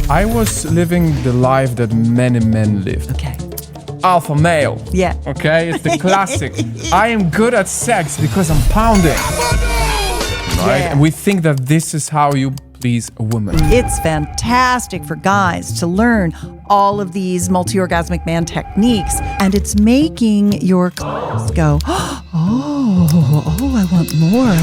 I was living the life that many men live. Okay. Alpha male. Yeah. Okay, it's the classic. I am good at sex because I'm pounding. Right? Yeah. And we think that this is how you please a woman. It's fantastic for guys to learn all of these multi-orgasmic man techniques, and it's making your go, I want more.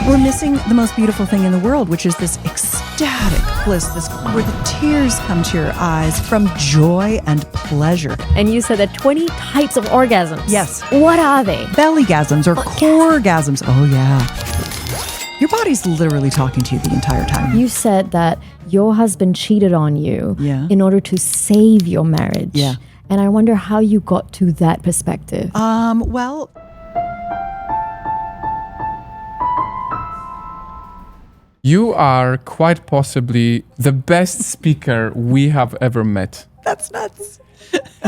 We're missing the most beautiful thing in the world, which is this ecstatic bliss, this where the tears come to your eyes from joy and pleasure. And you said that 20 types of orgasms. Yes. What are they? Bellygasms or coregasms. Oh, yeah. Your body's literally talking to you the entire time. You said that your husband cheated on you in order to save your marriage. Yeah. And I wonder how you got to that perspective. Well, You are quite possibly the best speaker we have ever met. that's nuts.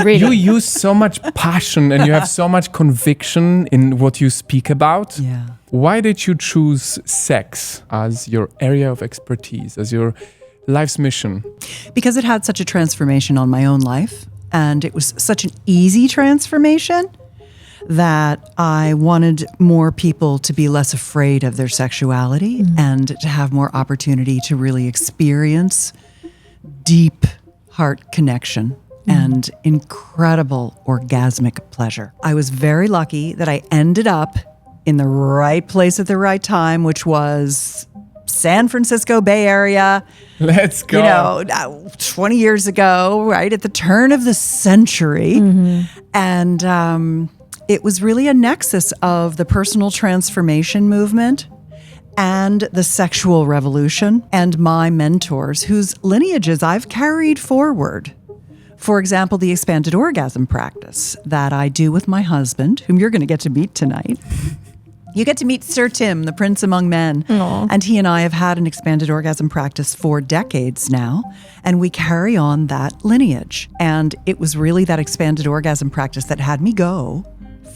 Really? You use so much passion and you have so much conviction in what you speak about. Yeah. Why did you choose sex as your area of expertise, as your life's mission? Because it had such a transformation on my own life, and it was such an easy transformation that I wanted more people to be less afraid of their sexuality and to have more opportunity to really experience deep heart connection and incredible orgasmic pleasure. I was very lucky that I ended up in the right place at the right time, which was San Francisco Bay Area. Let's go. You know, 20 years ago, right at the turn of the century. And it was really a nexus of the personal transformation movement and the sexual revolution, and my mentors whose lineages I've carried forward. For example, the expanded orgasm practice that I do with my husband, whom you're going to get to meet tonight. You get to meet Sir Tim, the prince among men. Aww. And he and I have had an expanded orgasm practice for decades now, and we carry on that lineage. And it was really that expanded orgasm practice that had me go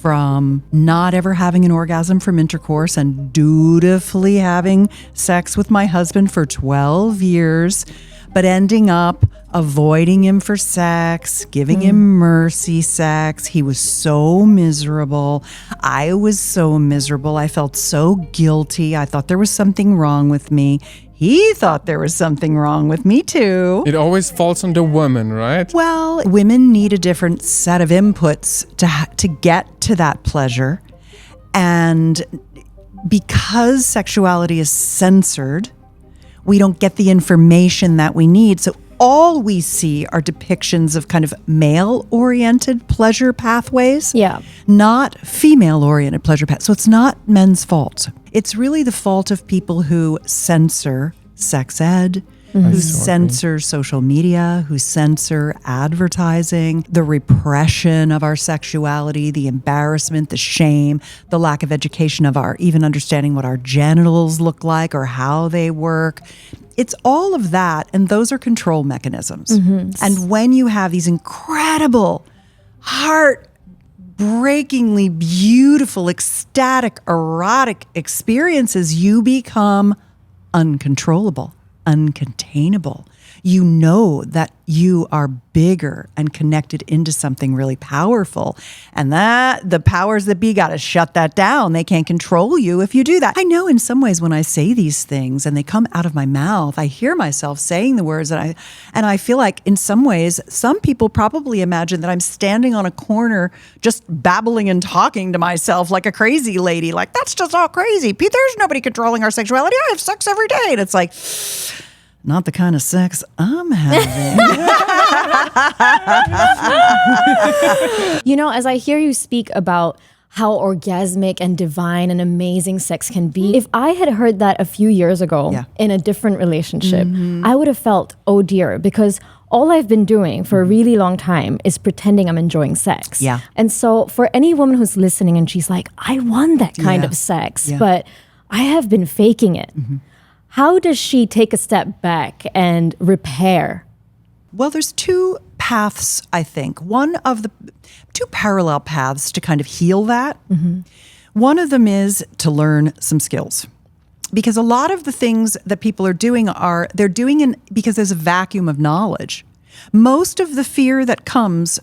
from not ever having an orgasm from intercourse and dutifully having sex with my husband for 12 years, but ending up avoiding him for sex, giving him mercy sex. He was so miserable. I was so miserable. I felt so guilty. I thought there was something wrong with me. He thought there was something wrong with me too. It always falls on the woman, right? Well, women need a different set of inputs to get to that pleasure. And because sexuality is censored, we don't get the information that we need. So all we see are depictions of kind of male-oriented pleasure pathways, not female-oriented pleasure pathways. So it's not men's fault. It's really the fault of people who censor sex ed, who censor social media, who censor advertising, the repression of our sexuality, the embarrassment, the shame, the lack of education of our even understanding what our genitals look like or how they work. It's all of that, and those are control mechanisms. And when you have these incredible, heart-breakingly beautiful, ecstatic, erotic experiences, you become uncontrollable, uncontainable. You know that you are bigger and connected into something really powerful. And that the powers that be got to shut that down. They can't control you if you do that. I know in some ways when I say these things and they come out of my mouth, I hear myself saying the words and I feel like in some ways, some people probably imagine that I'm standing on a corner just babbling and talking to myself like a crazy lady. Like, that's just all crazy. There's nobody controlling our sexuality. I have sex every day. And it's like, not the kind of sex I'm having. You know, as I hear you speak about how orgasmic and divine and amazing sex can be, if I had heard that a few years ago in a different relationship, I would have felt, oh dear, because all I've been doing for a really long time is pretending I'm enjoying sex. Yeah. And so for any woman who's listening and she's like, I want that kind of sex, but I have been faking it. How does she take a step back and repair? Well, there's two paths, I think. One of the two parallel paths to kind of heal that. One of them is to learn some skills. Because a lot of the things that people are doing they're doing because there's a vacuum of knowledge. Most of the fear that comes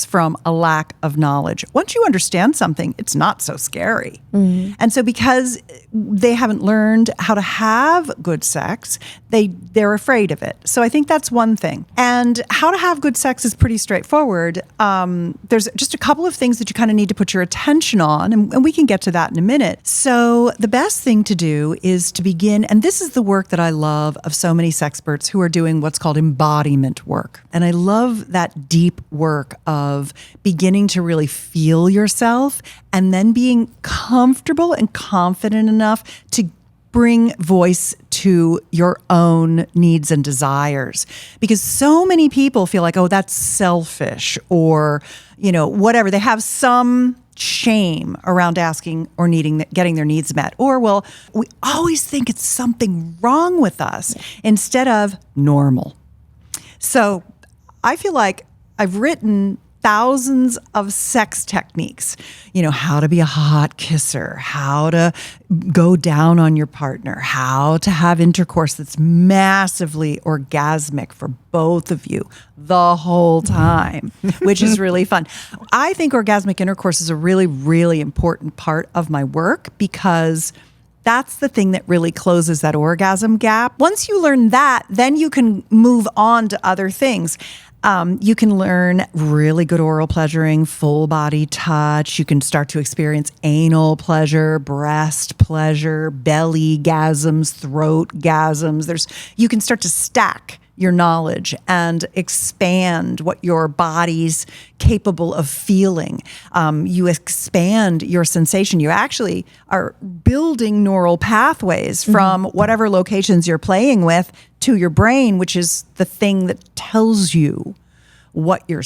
from a lack of knowledge. Once you understand something, it's not so scary. And so because they haven't learned how to have good sex, they're afraid of it. So I think that's one thing. And how to have good sex is pretty straightforward. There's just a couple of things that you kind of need to put your attention on, and we can get to that in a minute. So the best thing to do is to begin, and this is the work that I love of so many sexperts who are doing what's called embodiment work. And I love that deep work of beginning to really feel yourself and then being comfortable and confident enough to bring voice to your own needs and desires. Because so many people feel like, oh, that's selfish, or, whatever. They have some shame around asking or getting their needs met. Or, well, we always think it's something wrong with us instead of normal. So I feel like I've written thousands of sex techniques, how to be a hot kisser, how to go down on your partner, how to have intercourse that's massively orgasmic for both of you the whole time, which is really fun. I think orgasmic intercourse is a really, really important part of my work because that's the thing that really closes that orgasm gap. Once you learn that, then you can move on to other things. You can learn really good oral pleasuring, full body touch. You can start to experience anal pleasure, breast pleasure, belly gasms, throat gasms. You can start to stack your knowledge and expand what your body's capable of feeling. You expand your sensation. You actually are building neural pathways from whatever locations you're playing with to your brain, which is the thing that tells you what you're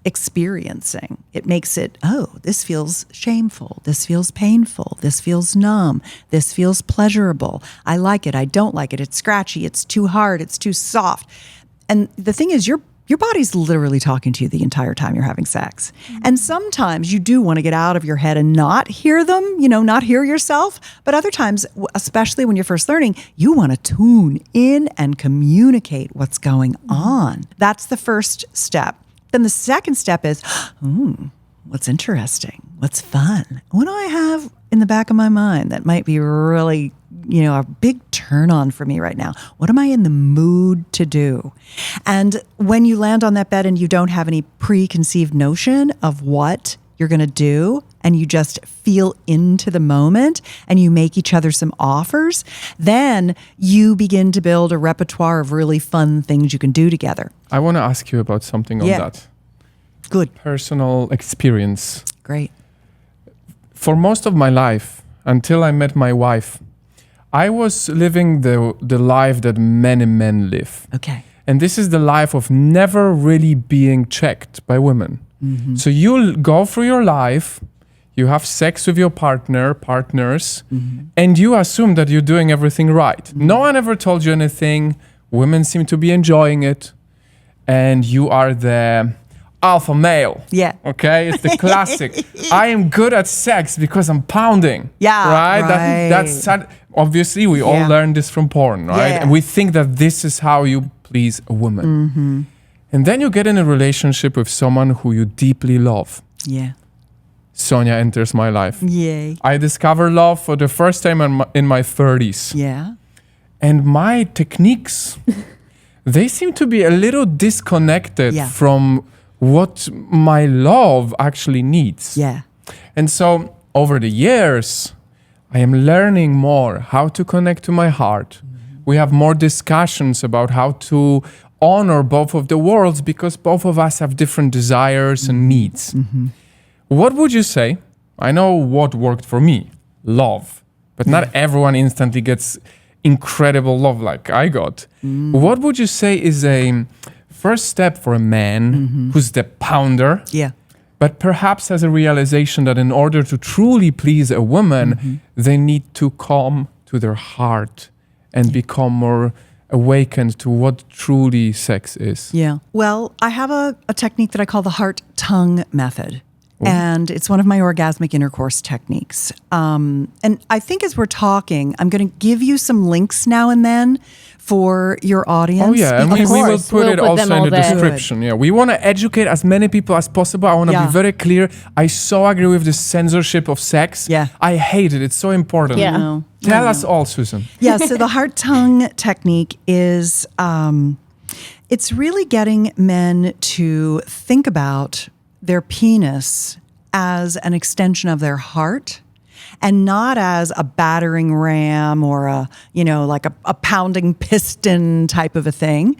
experiencing. It makes it, this feels shameful. This feels painful. This feels numb. This feels pleasurable. I like it. I don't like it. It's scratchy. It's too hard. It's too soft. And the thing is, your body's literally talking to you the entire time you're having sex. And sometimes you do want to get out of your head and not hear them, not hear yourself. But other times, especially when you're first learning, you want to tune in and communicate what's going on. That's the first step. Then the second step is, what's interesting? What's fun? What do I have in the back of my mind that might be really, a big turn on for me right now? What am I in the mood to do? And when you land on that bed and you don't have any preconceived notion of what you're going to do, and you just feel into the moment and you make each other some offers, then you begin to build a repertoire of really fun things you can do together. I want to ask you about something on that. Good. Personal experience. Great. For most of my life, until I met my wife, I was living the life that many men live. Okay. And this is the life of never really being checked by women. So you'll go through your life, you have sex with your partners, and you assume that you're doing everything right. No one ever told you anything. Women seem to be enjoying it. And you are the alpha male. Yeah. Okay? It's the classic. I am good at sex because I'm pounding. Yeah. Right? That's obviously we all learn this from porn, right? Yeah. And we think that this is how you please a woman. And then you get in a relationship with someone who you deeply love. Yeah. Sonia enters my life. Yay. I discover love for the first time in my 30s. Yeah. And my techniques, they seem to be a little disconnected from what my love actually needs. Yeah. And so over the years, I am learning more how to connect to my heart. We have more discussions about how to honor both of the worlds because both of us have different desires and needs. What would you say? I know what worked for me, love, but not everyone instantly gets incredible love like I got. What would you say is a first step for a man who's the pounder, but perhaps has a realization that in order to truly please a woman, they need to come to their heart and become more awakened to what truly sex is? Yeah. Well, I have a technique that I call the heart-tongue method. And it's one of my orgasmic intercourse techniques. And I think as we're talking, I'm going to give you some links now and then for your audience. Oh, yeah. And we will put it also in the there. description. Yeah. We want to educate as many people as possible. I want to be very clear. I so agree with the censorship of sex. Yeah. I hate it. It's so important. Yeah. Tell us all, Susan. Yeah. So the heart-tongue technique is, it's really getting men to think about their penis as an extension of their heart and not as a battering ram or like a pounding piston type of a thing.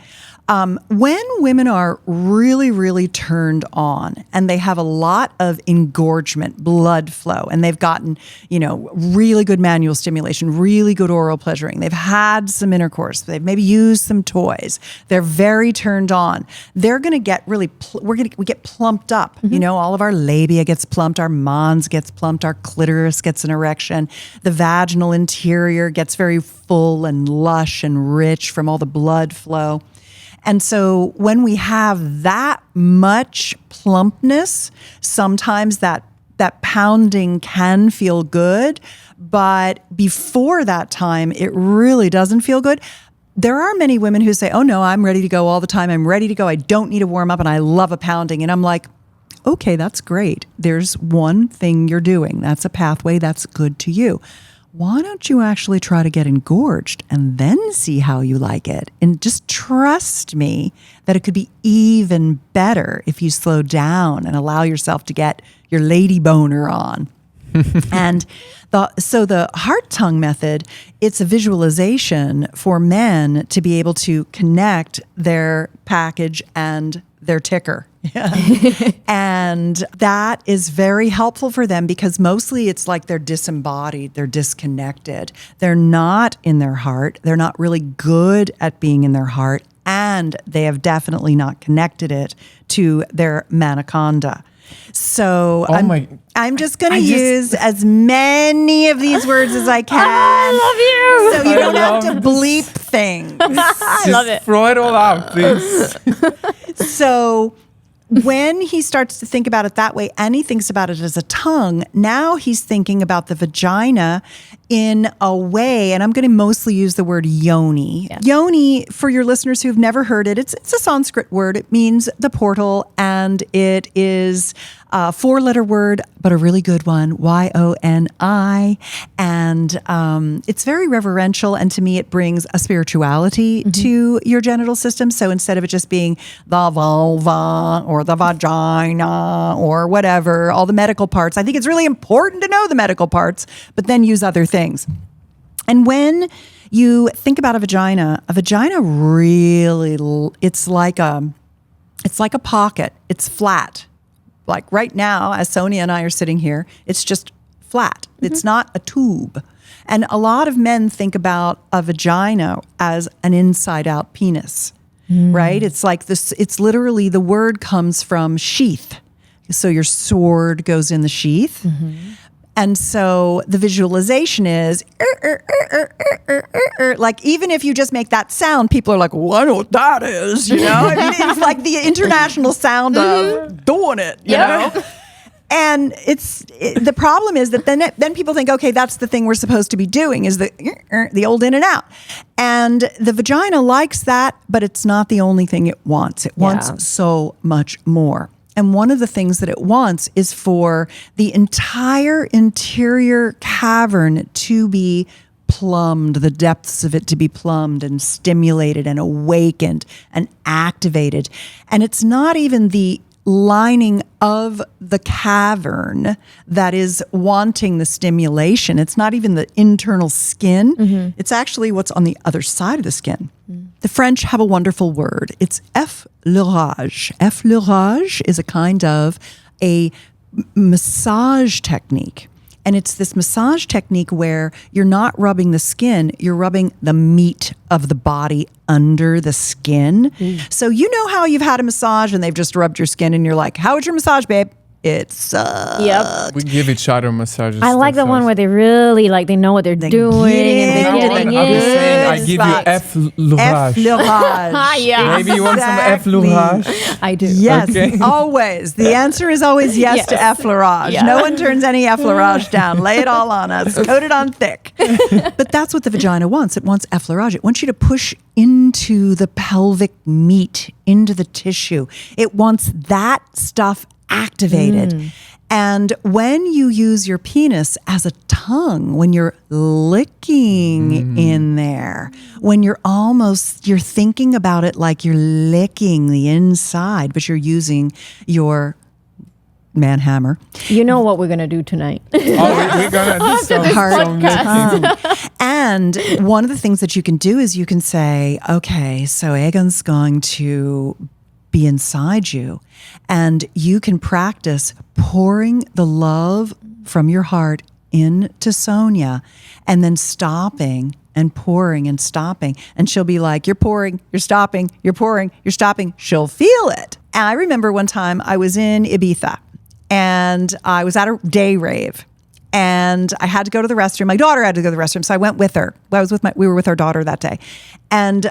When women are really, really turned on and they have a lot of engorgement, blood flow, and they've gotten, really good manual stimulation, really good oral pleasuring, they've had some intercourse, they've maybe used some toys, they're very turned on, they're going to get really, we get plumped up. All of our labia gets plumped, our mons gets plumped, our clitoris gets an erection, the vaginal interior gets very full and lush and rich from all the blood flow. And so when we have that much plumpness, sometimes that pounding can feel good, but before that time, it really doesn't feel good. There are many women who say, oh no, I'm ready to go all the time. I'm ready to go. I don't need to warm up and I love a pounding. And I'm like, okay, that's great. There's one thing you're doing. That's a pathway that's good to you. Why don't you actually try to get engorged and then see how you like it? And just trust me that it could be even better if you slow down and allow yourself to get your lady boner on. And so the heart-tongue method, it's a visualization for men to be able to connect their package and their ticker. And that is very helpful for them because mostly it's like they're disembodied, they're disconnected. They're not in their heart. They're not really good at being in their heart. And they have definitely not connected it to their manaconda. So I'm just going to use as many of these words as I can. I love you. So you don't have to bleep things. I love it. Throw it all out, please. So when he starts to think about it that way and he thinks about it as a tongue, now he's thinking about the vagina in a way, and I'm going to mostly use the word yoni. Yeah. Yoni, for your listeners who've never heard it, it's a Sanskrit word. It means the portal, and it is a 4-letter word, but a really good one, Y-O-N-I. And it's very reverential, and to me it brings a spirituality to your genital system. So instead of it just being the vulva or the vagina or whatever, all the medical parts, I think it's really important to know the medical parts, but then use other things. And when you think about a vagina really, it's like a pocket. It's flat. Like right now, as Sonia and I are sitting here, it's just flat. It's not a tube. And a lot of men think about a vagina as an inside-out penis, right? It's like this. It's literally, the word comes from sheath. So your sword goes in the sheath. And so the visualization is like, even if you just make that sound, people are like, well, I know what that is, I mean, it's like the international sound of doing it, you know? And the problem is that then people think, okay, that's the thing we're supposed to be doing, is the old in and out. And the vagina likes that, but it's not the only thing it wants. It wants so much more. And one of the things that it wants is for the entire interior cavern to be plumbed, the depths of it to be plumbed and stimulated and awakened and activated. And it's not even the lining of the cavern that is wanting the stimulation. It's not even the internal skin. It's actually what's on the other side of the skin. The French have a wonderful word. It's effleurage. Effleurage is a kind of a massage technique. And it's this massage technique where you're not rubbing the skin, you're rubbing the meat of the body under the skin. So you know how you've had a massage and they've just rubbed your skin and you're like, how was your massage, babe? It sucks. Yep. We give each other massages. I like the one where they really like they know what they're doing and get they're in. getting I'm just saying, I give you effleurage. Effleurage. Yeah. Maybe you want some Exactly. effleurage? I do. Yes, Okay. always. The answer is always yes, to Yes. effleurage. Yeah. No one turns any effleurage down. Lay it all on us. Coat it on thick. But that's what the vagina wants. It wants effleurage. It wants you to push into the pelvic meat, into the tissue. It wants that stuff activated. And when you use your penis as a tongue, when you're licking in there, when you're thinking about it like you're licking the inside, but you're using your man hammer. You know what we're gonna do tonight. We're gonna do some Heart licking. tongue. And one of the things that you can do is you can say, okay, so Egon's going to be inside you, and you can practice pouring the love from your heart into Sonia and then stopping and pouring and stopping. And she'll be like, you're pouring, you're stopping, you're pouring, you're stopping. She'll feel it. And I remember one time I was in Ibiza and I was at a day rave. And I had to go to the restroom. My daughter had to go to the restroom, so I went with her. We were with our daughter that day. And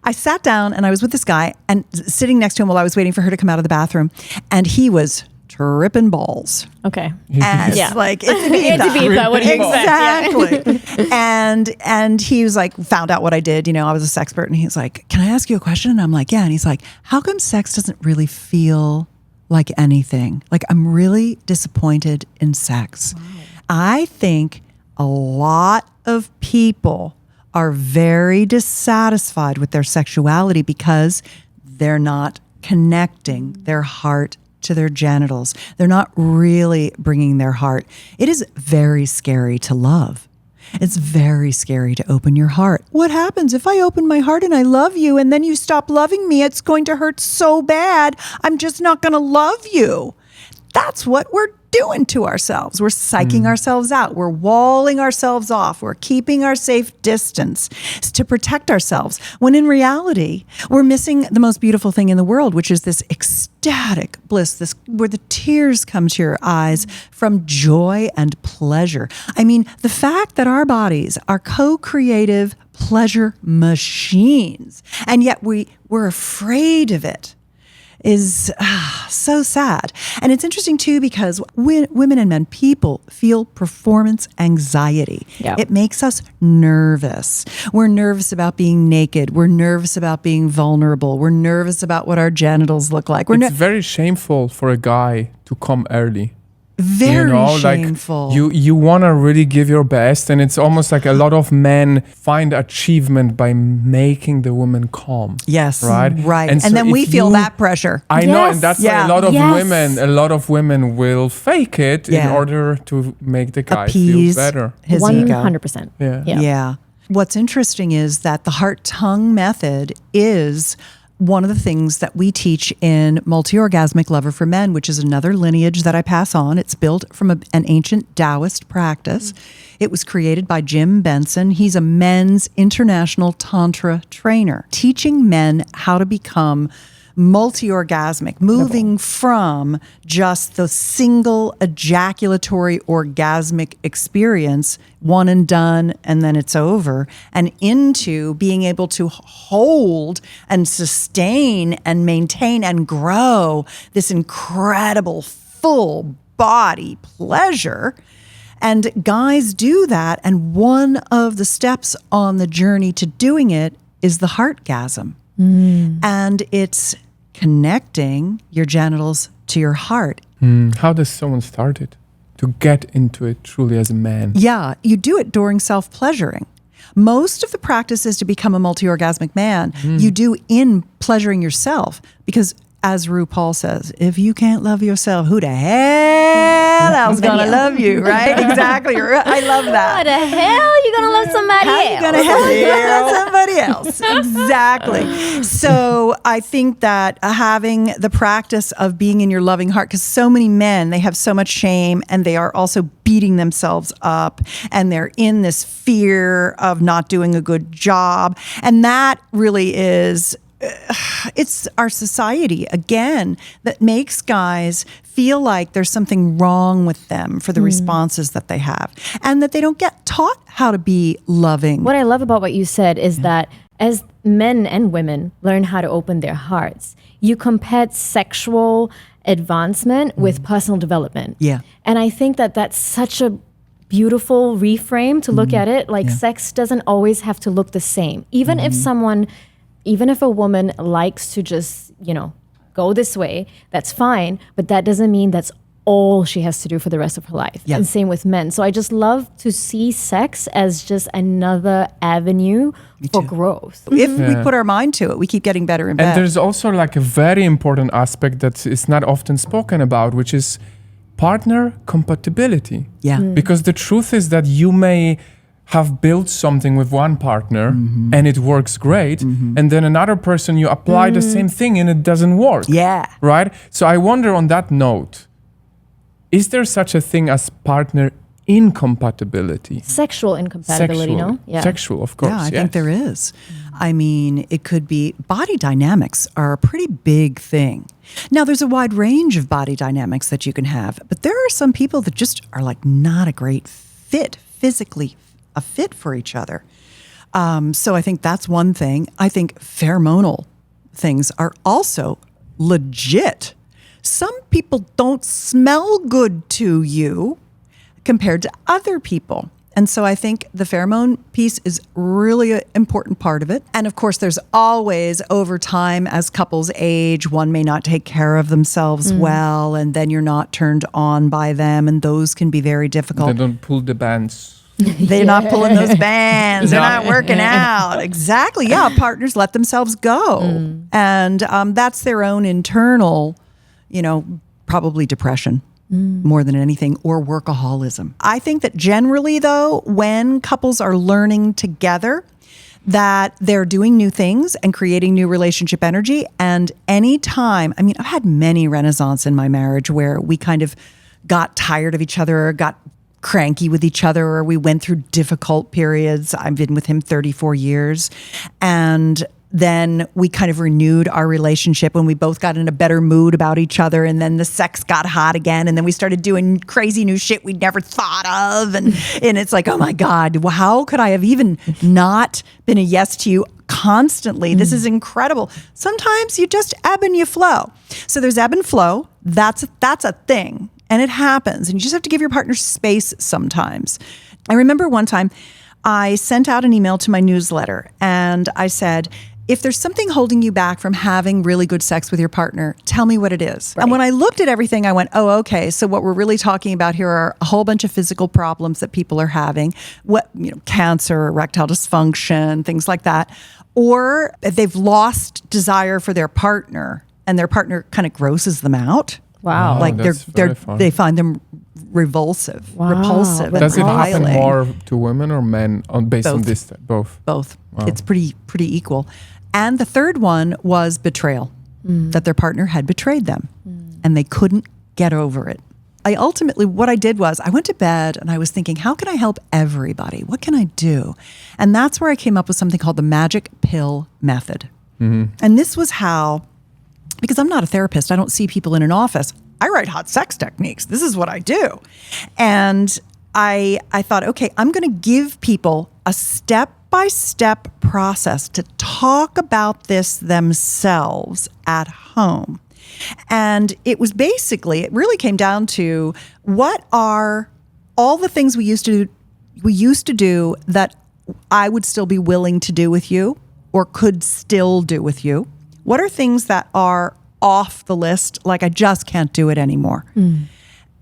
I sat down and I was with this guy and sitting next to him while I was waiting for her to come out of the bathroom. And he was tripping balls. Okay. And Yeah. like, it's Ibiza. It's Ibiza, what do you expect? Exactly. And he was like, found out what I did. You know, I was a sex expert. And he was like, can I ask you a question? And I'm like, yeah. And he's like, how come sex doesn't really feel like anything? Like, I'm really disappointed in sex. Wow. I think a lot of people are very dissatisfied with their sexuality because they're not connecting their heart to their genitals. They're not really bringing their heart. It is very scary to love. It's very scary to open your heart. What happens if I open my heart and I love you and then you stop loving me? It's going to hurt so bad. I'm just not going to love you. That's what we're doing to ourselves. We're psyching ourselves out. We're walling ourselves off. We're keeping our safe distance to protect ourselves. When in reality, we're missing the most beautiful thing in the world, which is this ecstatic bliss, this where the tears come to your eyes from joy and pleasure. I mean, the fact that our bodies are co-creative pleasure machines, and yet we're afraid of it, is so sad. And it's interesting too because women and men, people feel performance anxiety. Yep. It makes us nervous. We're nervous about being naked. We're nervous about being vulnerable. We're nervous about what our genitals look like. It's very shameful for a guy to come early. Very like shameful. you want to really give your best, and it's almost like a lot of men find achievement by making the woman calm. Yes, right. And so then we feel that pressure. I know, and that's why a lot of women will fake it in order to make the guy appease feel better. His ego. 100%. Yeah. What's interesting is that the heart-tongue method is one of the things that we teach in Multi-Orgasmic Lover for Men, which is another lineage that I pass on. It's built from an ancient Taoist practice. It was created by Jim Benson. He's a men's international tantra trainer, teaching men how to become multi-orgasmic, moving from just the single ejaculatory orgasmic experience, one and done, and then it's over, and into being able to hold and sustain and maintain and grow this incredible full body pleasure. And guys do that, and one of the steps on the journey to doing it is the heartgasm. And it's connecting your genitals to your heart. How does someone start it to get into it truly as a man? Yeah, you do it during self-pleasuring. Most of the practice is to become a multi-orgasmic man. You do in pleasuring yourself, because as RuPaul says, if you can't love yourself, who the hell else gonna love you, right? Exactly. I love that. How the hell you gonna love somebody How else? you gonna love somebody else? Exactly. So I think that having the practice of being in your loving heart, because so many men, they have so much shame and they are also beating themselves up and they're in this fear of not doing a good job. And that really is it's our society, again, that makes guys feel like there's something wrong with them for the responses that they have, and that they don't get taught how to be loving. What I love about what you said is that as men and women learn how to open their hearts, you compared sexual advancement with personal development. Yeah. And I think that that's such a beautiful reframe to look at it. Like sex doesn't always have to look the same. Even if a woman likes to just, go this way, that's fine. But that doesn't mean that's all she has to do for the rest of her life. Yeah. And same with men. So I just love to see sex as just another avenue for growth. If we put our mind to it, we keep getting better and better. And there's also like a very important aspect that is not often spoken about, which is partner compatibility. Yeah. Because the truth is that you may have built something with one partner and it works great, and then another person, you apply the same thing and it doesn't work. Yeah. Right? So I wonder, on that note, is there such a thing as partner incompatibility? Sexual incompatibility, Sexual. no? Yeah. Sexual, of course. Yeah, I think there is. I mean, it could be, body dynamics are a pretty big thing. Now, there's a wide range of body dynamics that you can have, but there are some people that just are like not a great fit, physically a fit for each other. So I think that's one thing. I think pheromonal things are also legit. Some people don't smell good to you compared to other people. And so I think the pheromone piece is really an important part of it. And of course, there's always, over time, as couples age, one may not take care of themselves well, and then you're not turned on by them, and those can be very difficult. They don't pull the bands. They're not pulling those bands. They're not working out. Exactly. Yeah, partners let themselves go. And that's their own internal, probably depression. More than anything, or workaholism. I think that generally, though, when couples are learning together, that they're doing new things and creating new relationship energy. And anytime, I've had many renaissance in my marriage where we kind of got tired of each other, or got cranky with each other, or we went through difficult periods. I've been with him 34 years. And then we kind of renewed our relationship when we both got in a better mood about each other. And then the sex got hot again. And then we started doing crazy new shit we'd never thought of. And it's like, oh my God, how could I have even not been a yes to you constantly? This is incredible. Sometimes you just ebb and you flow. So there's ebb and flow. That's a thing. And it happens. And you just have to give your partner space sometimes. I remember one time I sent out an email to my newsletter and I said, if there's something holding you back from having really good sex with your partner, tell me what it is. Right. And when I looked at everything, I went, oh, okay. So what we're really talking about here are a whole bunch of physical problems that people are having, cancer, erectile dysfunction, things like that. Or they've lost desire for their partner and their partner kind of grosses them out. Wow. Like they find them repulsive. Does it happen more to women or men based on this? Both. Wow. It's pretty equal. And the third one was betrayal, that their partner had betrayed them and they couldn't get over it. What I did was I went to bed and I was thinking, how can I help everybody? What can I do? And that's where I came up with something called the magic pill method. And this was how, because I'm not a therapist, I don't see people in an office. I write hot sex techniques. This is what I do. And I thought, okay, I'm going to give people a step-by-step process to talk about this themselves at home. And it really came down to, what are all the things we used to do that I would still be willing to do with you or could still do with you? What are things that are off the list, like I just can't do it anymore?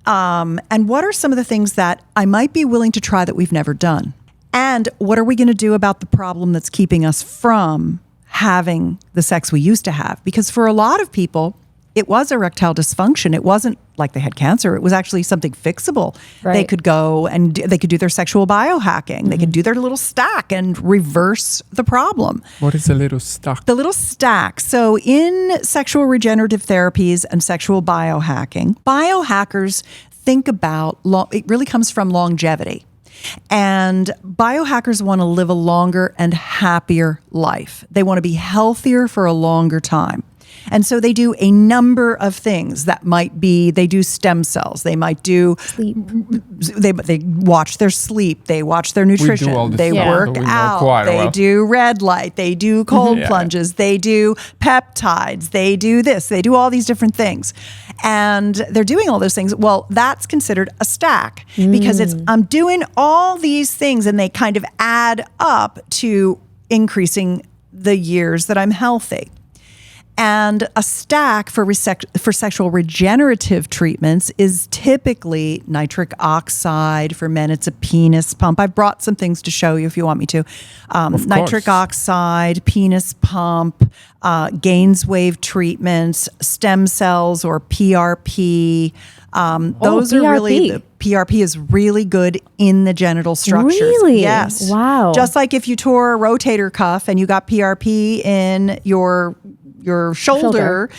And what are some of the things that I might be willing to try that we've never done? And what are we going to do about the problem that's keeping us from having the sex we used to have? Because for a lot of people, it was erectile dysfunction. It wasn't like they had cancer. It was actually something fixable. Right. They could go and they could do their sexual biohacking. They could do their little stack and reverse the problem. What is a little stack? The little stack. So in sexual regenerative therapies and sexual biohacking, biohackers think about, it really comes from longevity. And biohackers want to live a longer and happier life. They want to be healthier for a longer time. And so they do a number of things that might be, they do stem cells. They might do Sleep. They watch their sleep. They watch their nutrition. all this They stuff, work so we know out. quite They well. do red light. They do cold Yeah. plunges. They do peptides. They do this. They do all these different things. And they're doing all those things. Well, that's considered a stack because I'm doing all these things and they kind of add up to increasing the years that I'm healthy. And a stack for sexual regenerative treatments is typically nitric oxide. For men, it's a penis pump. I've brought some things to show you if you want me to. Nitric course. oxide, penis pump, Gainswave treatments, stem cells or PRP. Those are really, the PRP is really good in the genital structures. Really? Yes. Wow. Just like if you tore a rotator cuff and you got PRP in your shoulder,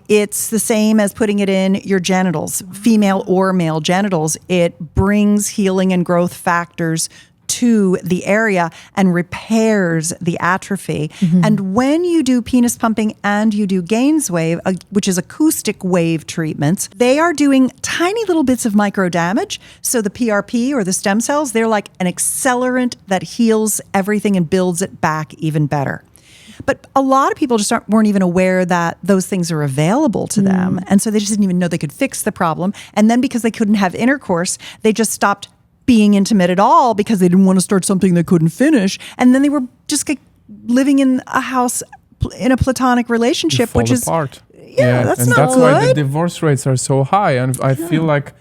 it's the same as putting it in your genitals, female or male genitals. It brings healing and growth factors to the area and repairs the atrophy. And when you do penis pumping and you do Gainswave, which is acoustic wave treatments, they are doing tiny little bits of micro damage. So the PRP or the stem cells, they're like an accelerant that heals everything and builds it back even better. But a lot of people just weren't even aware that those things are available to them. And so they just didn't even know they could fix the problem. And then because they couldn't have intercourse, they just stopped being intimate at all because they didn't want to start something they couldn't finish. And then they were just like living in a house in a platonic relationship, which is apart. that's and not that's good. why the divorce rates are so high. And I feel like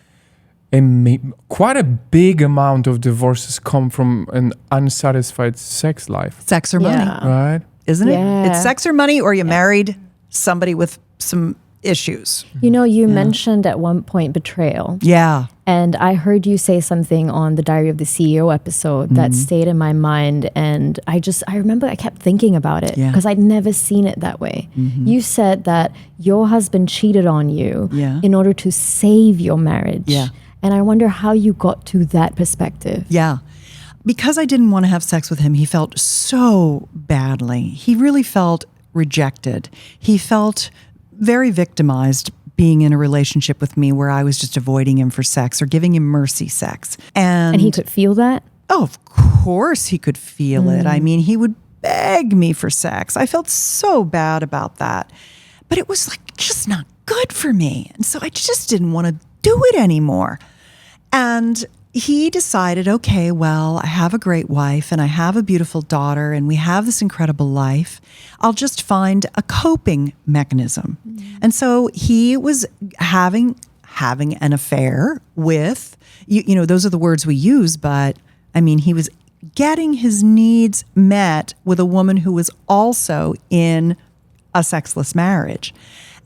quite a big amount of divorces come from an unsatisfied sex life, Sex or money, right? isn't it? Yeah. It's sex or money, or you married somebody with some issues. You know, you mentioned at one point betrayal. Yeah. And I heard you say something on the Diary of the CEO episode that stayed in my mind. And I remember I kept thinking about it because I'd never seen it that way. You said that your husband cheated on you in order to save your marriage. Yeah. And I wonder how you got to that perspective. Yeah. Because I didn't want to have sex with him, he felt so badly. He really felt rejected. He felt very victimized being in a relationship with me where I was just avoiding him for sex or giving him mercy sex. And he could feel that? Oh, of course he could feel it. I mean, he would beg me for sex. I felt so bad about that. But it was like just not good for me. And so I just didn't want to do it anymore. And he decided, okay, well, I have a great wife and I have a beautiful daughter and we have this incredible life. I'll just find a coping mechanism. And so he was having an affair with, you know, those are the words we use, but I mean, he was getting his needs met with a woman who was also in a sexless marriage.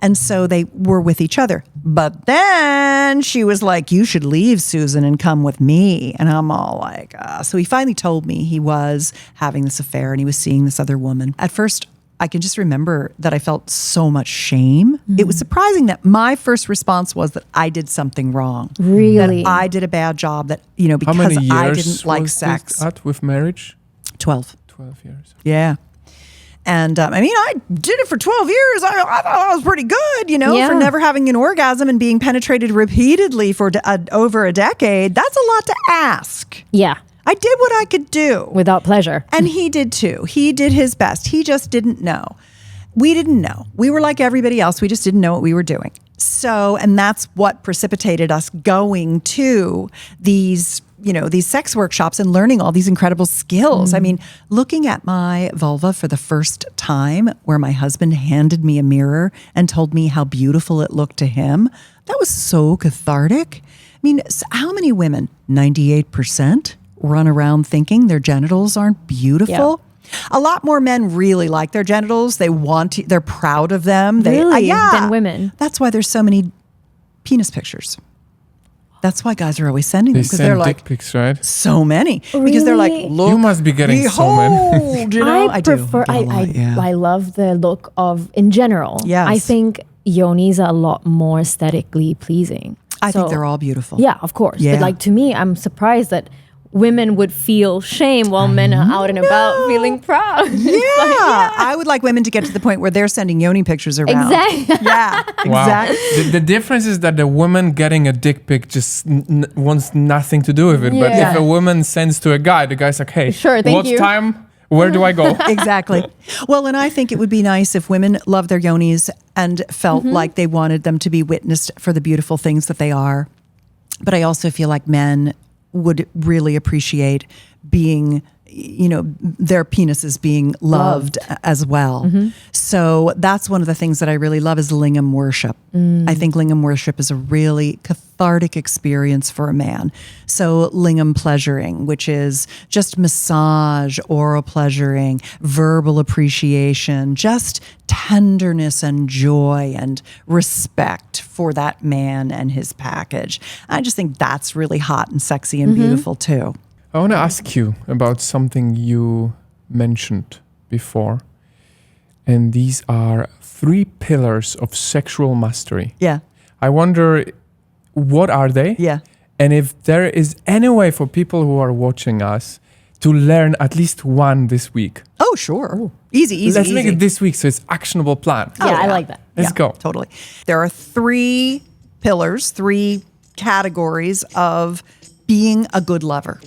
And so they were with each other. But then she was like, you should leave, Susan, and come with me. And I'm all like, So he finally told me he was having this affair and he was seeing this other woman. At first, I can just remember that I felt so much shame. It was surprising that my first response was that I did something wrong. Really? That I did a bad job, that, you know, How because many years I didn't like was sex. this at with marriage? 12. 12 years. Yeah. And I mean, I did it for 12 years. I thought I was pretty good, you know, for never having an orgasm and being penetrated repeatedly for over a decade. That's a lot to ask. Yeah. I did what I could do. Without pleasure. And he did too. He did his best. He just didn't know. We didn't know. We were like everybody else. We just didn't know what we were doing. So, and that's what precipitated us going to these, you know, these sex workshops and learning all these incredible skills. I mean, looking at my vulva for the first time, where my husband handed me a mirror and told me how beautiful it looked to him, that was so cathartic. I mean, how many women, 98%, run around thinking their genitals aren't beautiful? A lot more men really like their genitals. They're proud of them. Than women. That's why there's so many penis pictures. That's why guys are always sending them, because they're send like dick pics, right? so many. Because they're like, Really? look, You must be getting so many. behold, you know, I do. prefer, I get a lot, yeah. I love the look of, in general. Yes. I think yonis are a lot more aesthetically pleasing. I think they're all beautiful. Yeah, of course. Yeah. But like to me, I'm surprised that women would feel shame while men are out and about feeling proud. Yeah. I would like women to get to the point where they're sending yoni pictures around. Exactly. Yeah, Wow. exactly. The difference is that the woman getting a dick pic just wants nothing to do with it. But Yeah. if a woman sends to a guy, the guy's like, hey, Sure, thank what's you. time? Where do I go? Exactly. Well, and I think it would be nice if women loved their yonis and felt like they wanted them to be witnessed for the beautiful things that they are. But I also feel like men would really appreciate being, their penises being loved as well. So that's one of the things that I really love is lingam worship. I think lingam worship is a really cathartic experience for a man. So lingam pleasuring, which is just massage, oral pleasuring, verbal appreciation, just tenderness and joy and respect for that man and his package. I just think that's really hot and sexy and beautiful too. I want to ask you about something you mentioned before. And these are 3 pillars of sexual mastery. Yeah. I wonder, what are they? Yeah. And if there is any way for people who are watching us to learn at least one this week. Oh, sure. Easy. Let's make it this week so it's actionable plan. Yeah, I like that. Let's go. Totally. There are 3 pillars, 3 categories of being a good lover.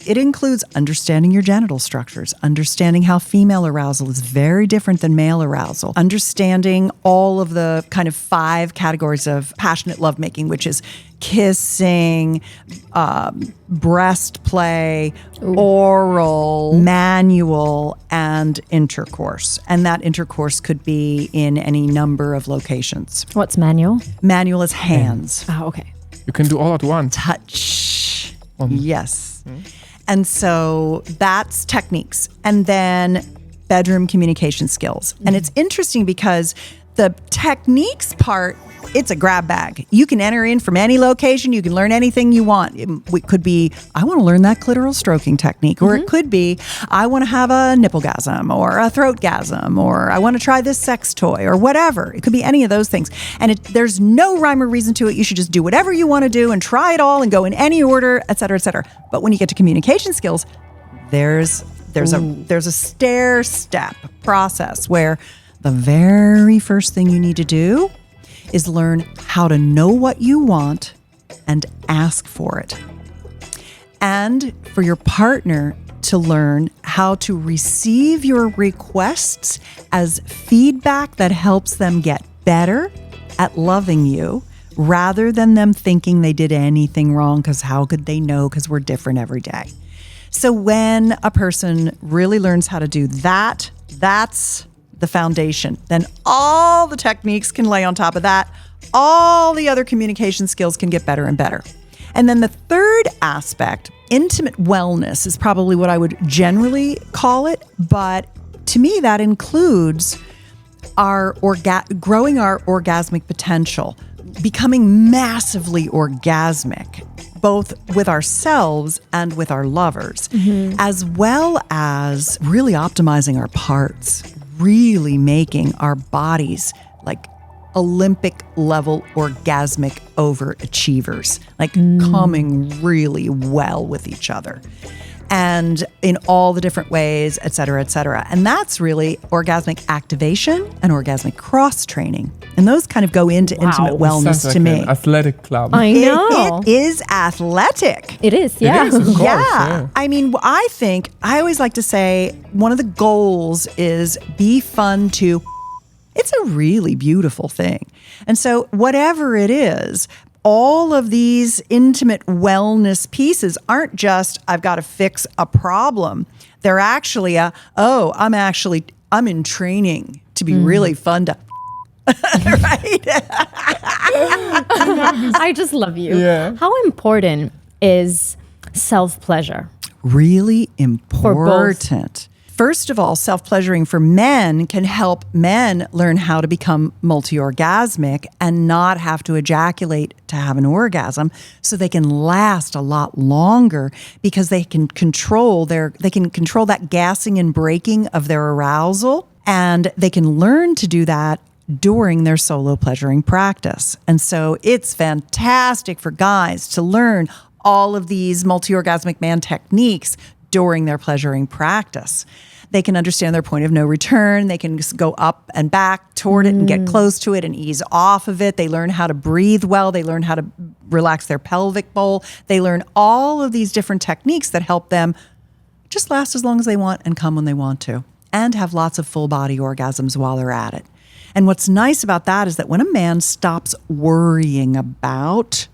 It includes understanding your genital structures, understanding how female arousal is very different than male arousal, understanding all of the kind of 5 categories of passionate lovemaking, which is kissing, breast play, oral, manual, and intercourse. And that intercourse could be in any number of locations. What's manual? Manual is hands. Oh, okay. You can do all at once. Touch. Yes. And so that's techniques. And then bedroom communication skills. And it's interesting because the techniques part, it's a grab bag. You can enter in from any location. You can learn anything you want. It could be, I want to learn that clitoral stroking technique. Or it could be, I want to have a nipplegasm or a throatgasm, or I want to try this sex toy or whatever. It could be any of those things. And there's no rhyme or reason to it. You should just do whatever you want to do and try it all and go in any order, et cetera, et cetera. But when you get to communication skills, there's a stair-step process where the very first thing you need to do is learn how to know what you want and ask for it. And for your partner to learn how to receive your requests as feedback that helps them get better at loving you, rather than them thinking they did anything wrong, because how could they know, because we're different every day. So when a person really learns how to do that, that's the foundation. Then all the techniques can lay on top of that. All the other communication skills can get better and better. And then the third aspect, intimate wellness, is probably what I would generally call it. But to me, that includes our growing our orgasmic potential, becoming massively orgasmic, both with ourselves and with our lovers, as well as really optimizing our parts, really making our bodies like Olympic level orgasmic overachievers, like coming really well with each other. And in all the different ways, et cetera, et cetera. And that's really orgasmic activation and orgasmic cross training. And those kind of go into intimate wellness Sounds like to me. an athletic club. I know. It is athletic. It is, yeah. It is, of course, Yeah. I mean, I always like to say one of the goals is be fun to. It's a really beautiful thing. And so whatever it is, all of these intimate wellness pieces aren't just, I've got to fix a problem. They're actually I'm in training to be really fun to, right? I just love you. Yeah. How important is self-pleasure? Really important. First of all, self-pleasuring for men can help men learn how to become multi-orgasmic and not have to ejaculate to have an orgasm, so they can last a lot longer because they can control that gassing and breaking of their arousal, and they can learn to do that during their solo pleasuring practice. And so it's fantastic for guys to learn all of these multi-orgasmic man techniques during their pleasuring practice. They can understand their point of no return. They can just go up and back toward it and get close to it and ease off of it. They learn how to breathe well. They learn how to relax their pelvic bowl. They learn all of these different techniques that help them just last as long as they want and come when they want to, and have lots of full body orgasms while they're at it. And what's nice about that is that when a man stops worrying about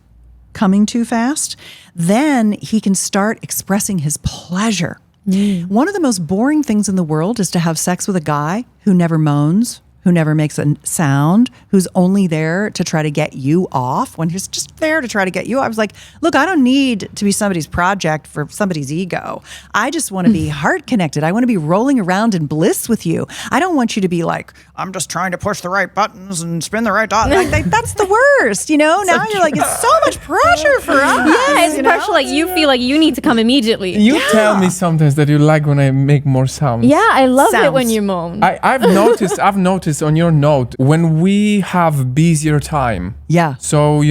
coming too fast, then he can start expressing his pleasure. One of the most boring things in the world is to have sex with a guy who never moans, who never makes a sound, who's only there to try to get you off when he's just there to try to get you. I was like, look, I don't need to be somebody's project for somebody's ego. I just want to be heart connected. I want to be rolling around in bliss with you. I don't want you to be like, I'm just trying to push the right buttons and spin the right dot. Like, that's the worst, Now you're like, it's so much pressure for us. Yeah, it's pressure. Like you feel like you need to come immediately. You tell me sometimes that you like when I make more sounds. Yeah, I love it Sounds. when you moan. I've noticed on your note, when we have busier time. Yeah. So,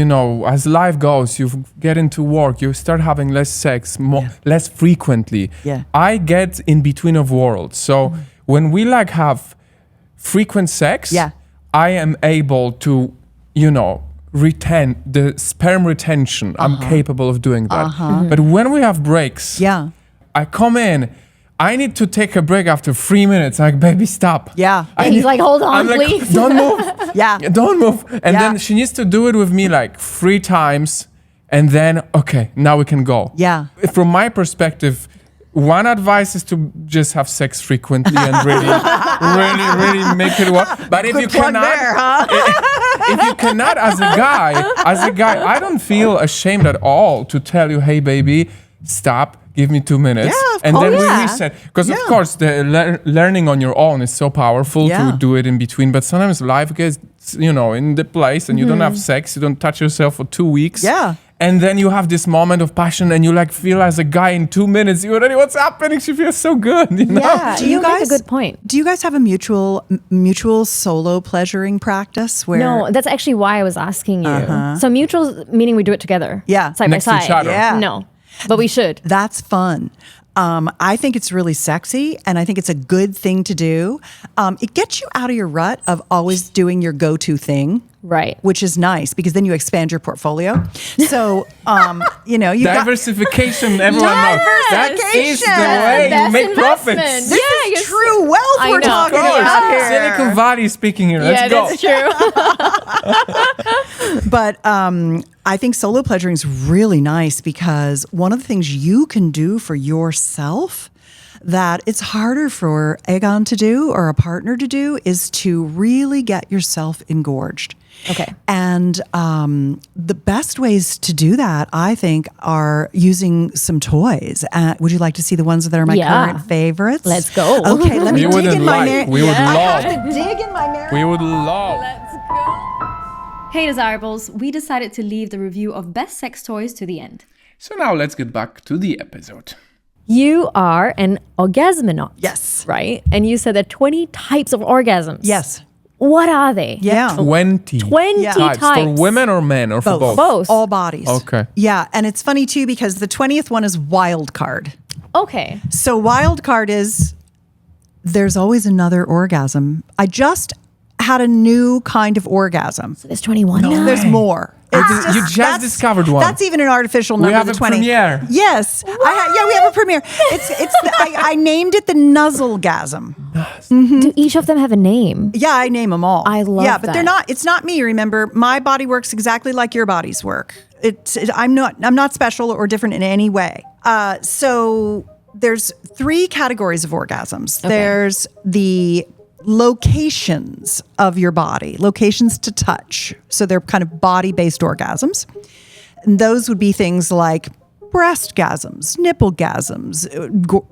as life goes, you get into work, you start having less sex, less frequently. Yeah. I get in between of worlds. So when we have frequent sex, I am able to, retain the sperm retention. I'm capable of doing that. But when we have breaks, I come in, I need to take a break after 3 minutes. Like, baby, stop. Yeah. And he's like, hold on, I'm like, please. don't move. Don't move. And Yeah. then she needs to do it with me 3 times. And then, okay, now we can go. Yeah. From my perspective, one advice is to just have sex frequently and really make it work. But if you cannot, if you cannot as a guy, I don't feel ashamed at all to tell you, hey, baby, stop. Give me 2 minutes. Yeah, and then we yeah. reset. Because, of course, the learning on your own is so powerful to do it in between. But sometimes life gets, in the place and you don't have sex. You don't touch yourself for 2 weeks. Yeah. And then you have this moment of passion and you feel as a guy in 2 minutes, you already, what's happening? She feels so good, Yeah, Do you make guys- a good point. Do you guys have a mutual solo pleasuring practice where? No, that's actually why I was asking you. So mutual meaning we do it together. Yeah. Side Next to by each side. other. Yeah. No, but we should. That's fun. I think it's really sexy, and I think it's a good thing to do. It gets you out of your rut of always doing your go-to thing. Right. Which is nice because then you expand your portfolio. So, you diversification, everyone knows. That is the way you Best make profits. investment. This Yeah, is true wealth I we're know. talking Of course. about here. Silicon Valley is speaking here. Let's go. that's true. But I think solo pleasuring is really nice because one of the things you can do for yourself that it's harder for Egon to do or a partner to do is to really get yourself engorged. Okay. And the best ways to do that, I think, are using some toys. Would you like to see the ones that are my current favorites? Let's go. Okay, let me We dig wouldn't in my We would love. dig in my marriage. We would love. Hey Desirables, we decided to leave the review of best sex toys to the end. So now let's get back to the episode. You are an orgasmonaut. Yes. Right? And you said there are 20 types of orgasms. Yes. What are they? Yeah. 20 20 types. For women or men or for both? Both. All bodies. Okay. Yeah. And it's funny too because the 20th one is wild card. Okay. So wild card is there's always another orgasm. I just had a new kind of orgasm. There's 21 now. There's more. It's You just that's- discovered one. That's even an artificial number. We have the a 20. premiere. Yes. We have a premiere. I named it the nuzzlegasm. Do each of them have a name? Yeah, I name them all. I love Yeah, but that. they're not. It's not me. Remember, my body works exactly like your bodies work. I'm not special or different in any way. So there's 3 categories of orgasms. Okay. There's the locations of your body, locations to touch. So they're kind of body-based orgasms. And those would be things like breastgasms, nipplegasms,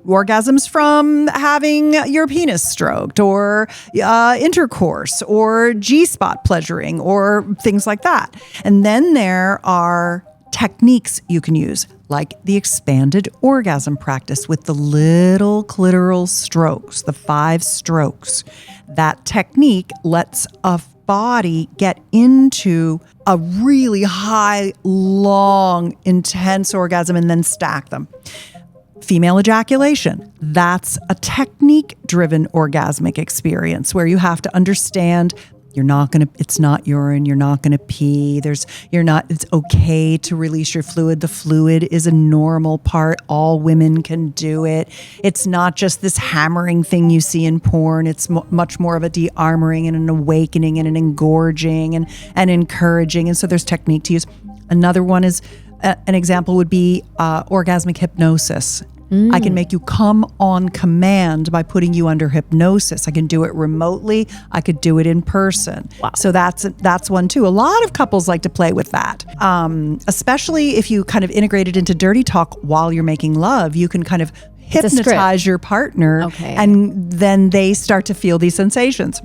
orgasms from having your penis stroked, or intercourse, or G-spot pleasuring, or things like that. And then there are techniques you can use, like the expanded orgasm practice with the little clitoral strokes, the 5 strokes. That technique lets a body get into a really high, long, intense orgasm and then stack them. Female ejaculation, that's a technique-driven orgasmic experience where you have to understand it's not urine, you're not going to pee, it's okay to release your fluid. The fluid is a normal part. All women can do it. It's not just this hammering thing you see in porn. It's much more of a de-armoring and an awakening and an engorging and encouraging. And so there's technique to use. Another one is, an example would be orgasmic hypnosis. I can make you come on command by putting you under hypnosis. I can do it remotely. I could do it in person. Wow. So that's one too. A lot of couples like to play with that, especially if you kind of integrate it into dirty talk while you're making love. You can kind of hypnotize your partner, and then they start to feel these sensations.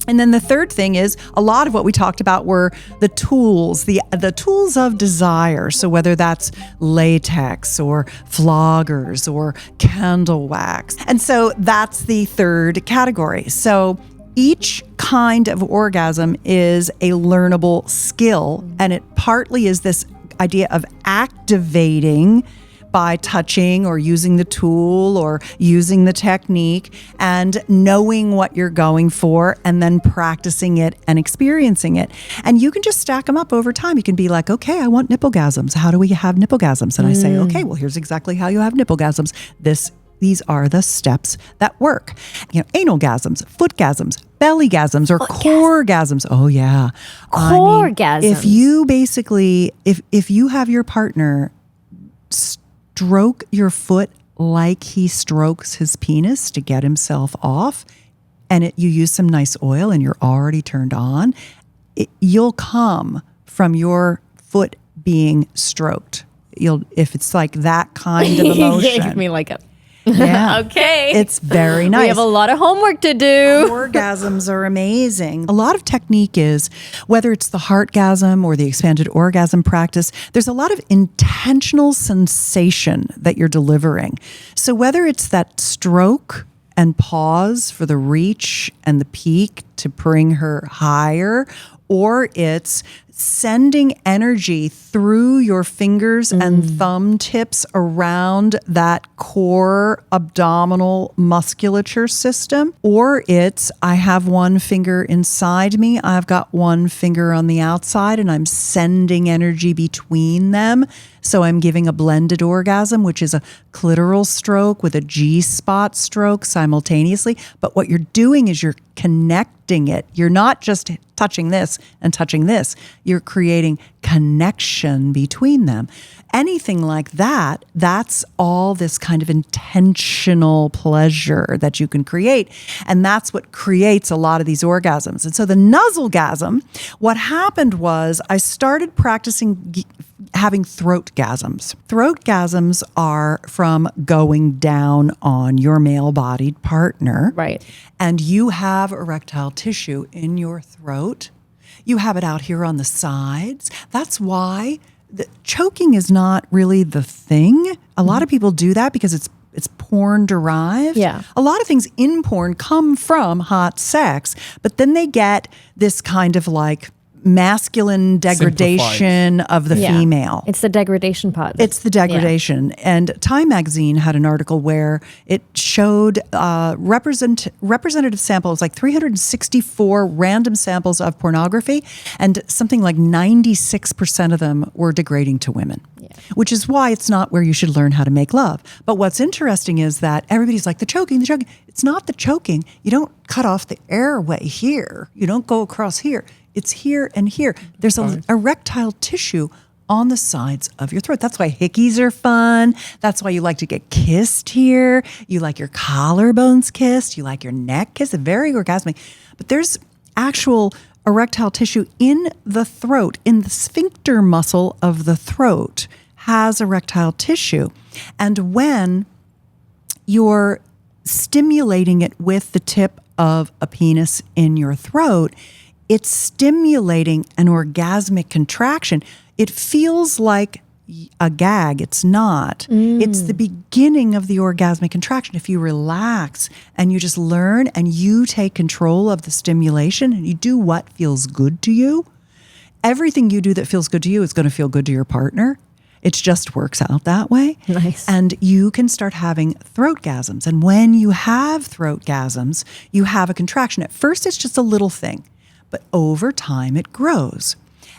And then the third thing is, a lot of what we talked about were the tools, the tools of desire. So whether that's latex or floggers or candle wax. And so that's the third category. So each kind of orgasm is a learnable skill, and it partly is this idea of activating by touching or using the tool or using the technique and knowing what you're going for and then practicing it and experiencing it. And you can just stack them up over time. You can be like, okay, I want nipplegasms. How do we have nipplegasms? And I say, okay, well, here's exactly how you have nipplegasms. These are the steps that work. Analgasms, footgasms, bellygasms, or coregasms. Oh yeah. Coregasms. If you basically, if you have your partner stroke your foot like he strokes his penis to get himself off, and you use some nice oil and you're already turned on, you'll come from your foot being stroked. If it's like that kind of emotion. Give me like a... Yeah. Okay. It's very nice. We have a lot of homework to do. Orgasms are amazing. A lot of technique is, whether it's the heartgasm or the expanded orgasm practice, there's a lot of intentional sensation that you're delivering. So whether it's that stroke and pause for the reach and the peak to bring her higher, or it's sending energy through your fingers and thumb tips around that core abdominal musculature system, or it's, I have one finger inside me, I've got one finger on the outside, and I'm sending energy between them. So I'm giving a blended orgasm, which is a clitoral stroke with a G-spot stroke simultaneously. But what you're doing is you're connecting it. You're not just touching this and touching this. You're creating connection between them. Anything like that, that's all this kind of intentional pleasure that you can create. And that's what creates a lot of these orgasms. And so the nuzzlegasm, what happened was I started practicing having throatgasms. Throatgasms are from going down on your male-bodied partner. Right. And you have erectile tissue in your throat. You have it out here on the sides. That's why choking is not really the thing. A lot of people do that because it's porn derived. Yeah. A lot of things in porn come from hot sex, but then they get this kind of like masculine degradation of the female. It's the degradation part. It's the degradation. Yeah. And Time magazine had an article where it showed representative samples, like 364 random samples of pornography, and something like 96% of them were degrading to women. Yeah. Which is why it's not where you should learn how to make love. But what's interesting is that everybody's like, the choking. It's not the choking. You don't cut off the airway here. You don't go across here. It's here and here. There's an erectile tissue on the sides of your throat. That's why hickeys are fun. That's why you like to get kissed here. You like your collarbones kissed. You like your neck kissed. It's very orgasmic. But there's actual erectile tissue in the throat, in the sphincter muscle of the throat has erectile tissue. And when you're stimulating it with the tip of a penis in your throat, it's stimulating an orgasmic contraction. It feels like a gag. It's not. It's the beginning of the orgasmic contraction. If you relax and you just learn and you take control of the stimulation and you do what feels good to you, everything you do that feels good to you is going to feel good to your partner. It just works out that way. Nice. And you can start having throatgasms. And when you have throatgasms, you have a contraction. At first, it's just a little thing, but over time, it grows.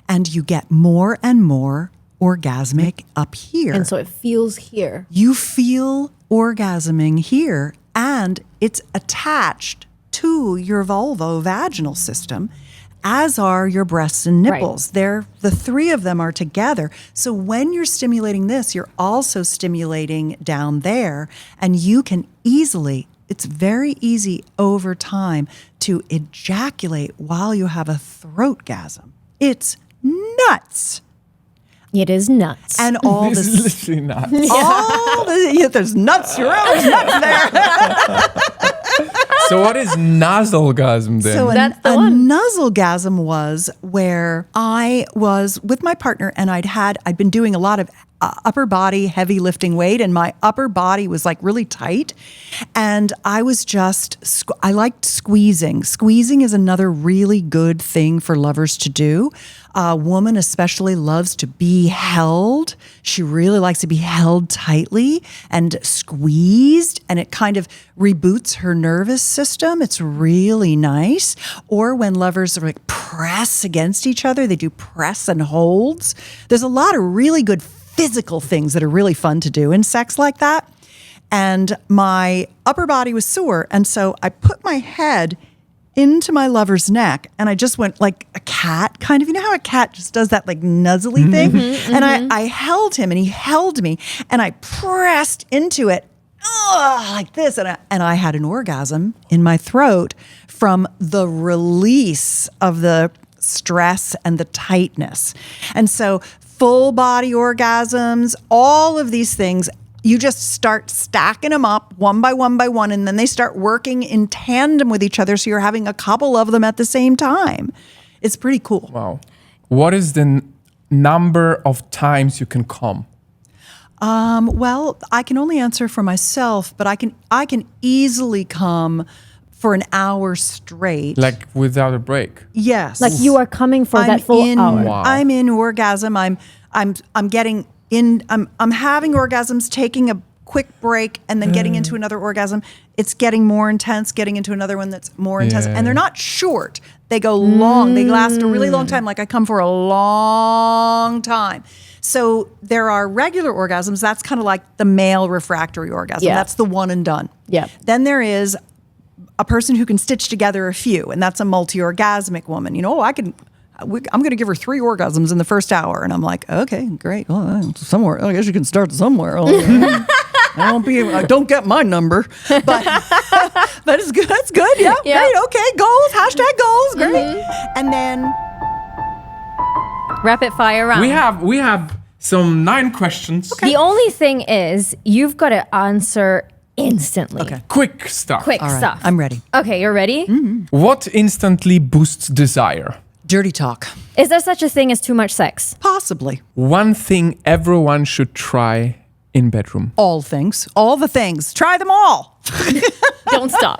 And you get more and more orgasmic up here. And so it feels here. You feel orgasming here, and it's attached to your vulvovaginal system, as are your breasts and nipples. Right. The three of them are together. So when you're stimulating this, you're also stimulating down there, and you can easily, it's very easy over time to ejaculate while you have a throatgasm. It's nuts. It is nuts. And all This this, is literally not. there's nuts. You're always nuts there. So what is nozzlegasm then? So That's the a one. nuzzlegasm was where I was with my partner and I'd been doing a lot of upper body heavy lifting weight, and my upper body was like really tight, and I was just I liked squeezing. Squeezing is another really good thing for lovers to do. A woman especially loves to be held. She really likes to be held tightly and squeezed, and it kind of reboots her nervous system. It's really nice. Or when lovers are like press against each other, they do press and holds. There's a lot of really good physical things that are really fun to do in sex like that. And my upper body was sore, and so I put my head into my lover's neck, and I just went like a cat, kind of. You know how a cat just does that like nuzzly thing? And I held him, and he held me, and I pressed into it like this, and I had an orgasm in my throat from the release of the stress and the tightness. And so full body orgasms, all of these things, you just start stacking them up one by one, and then they start working in tandem with each other. So you're having a couple of them at the same time. It's pretty cool. Wow. What is the number of times you can come? Well, I can only answer for myself, but I can easily come for an hour straight. Like without a break? Yes. Like you are coming for that full hour. Wow. I'm in orgasm. I'm getting in. I'm having orgasms, taking a quick break, and then getting into another orgasm. It's getting more intense. Getting into another one that's more intense, and they're not short. They go long. They last a really long time. Like I come for a long time. So there are regular orgasms. That's kind of like the male refractory orgasm. Yeah. That's the one and done. Yeah. Then there is a person who can stitch together a few, and that's a multi-orgasmic woman. You know, I'm going to give her 3 orgasms in the first hour. And I'm like, okay, great. Well, somewhere, I guess you can start somewhere. Don't get my number, but it's good. That's good. Yeah, Yeah. great. Okay, goals, #goals. Great. And then Rapid fire round. We have some 9 questions. The only thing is, you've got to answer instantly. Okay. Quick stuff. Quick all right, stuff. I'm ready. Okay, you're ready? What instantly boosts desire? Dirty talk, Is there such a thing as too much sex? possibly. One thing everyone should try in bedroom. All the things. Try them all. Don't stop.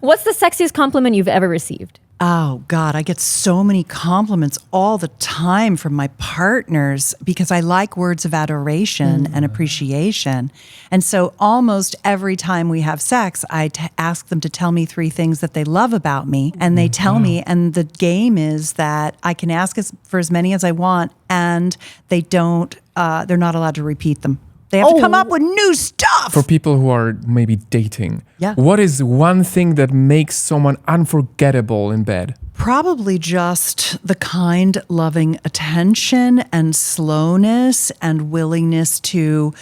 What's the sexiest compliment you've ever received? Oh, God, I get so many compliments all the time from my partners because I like words of adoration and appreciation. And so almost every time we have sex, I ask them to tell me 3 things that they love about me. And they tell me, and the game is that I can ask for as many as I want, and they don't, they're not allowed to repeat them. They have to come up with new stuff. For people who are maybe dating, Yeah. what is one thing that makes someone unforgettable in bed? Probably just the kind, loving attention and slowness and willingness to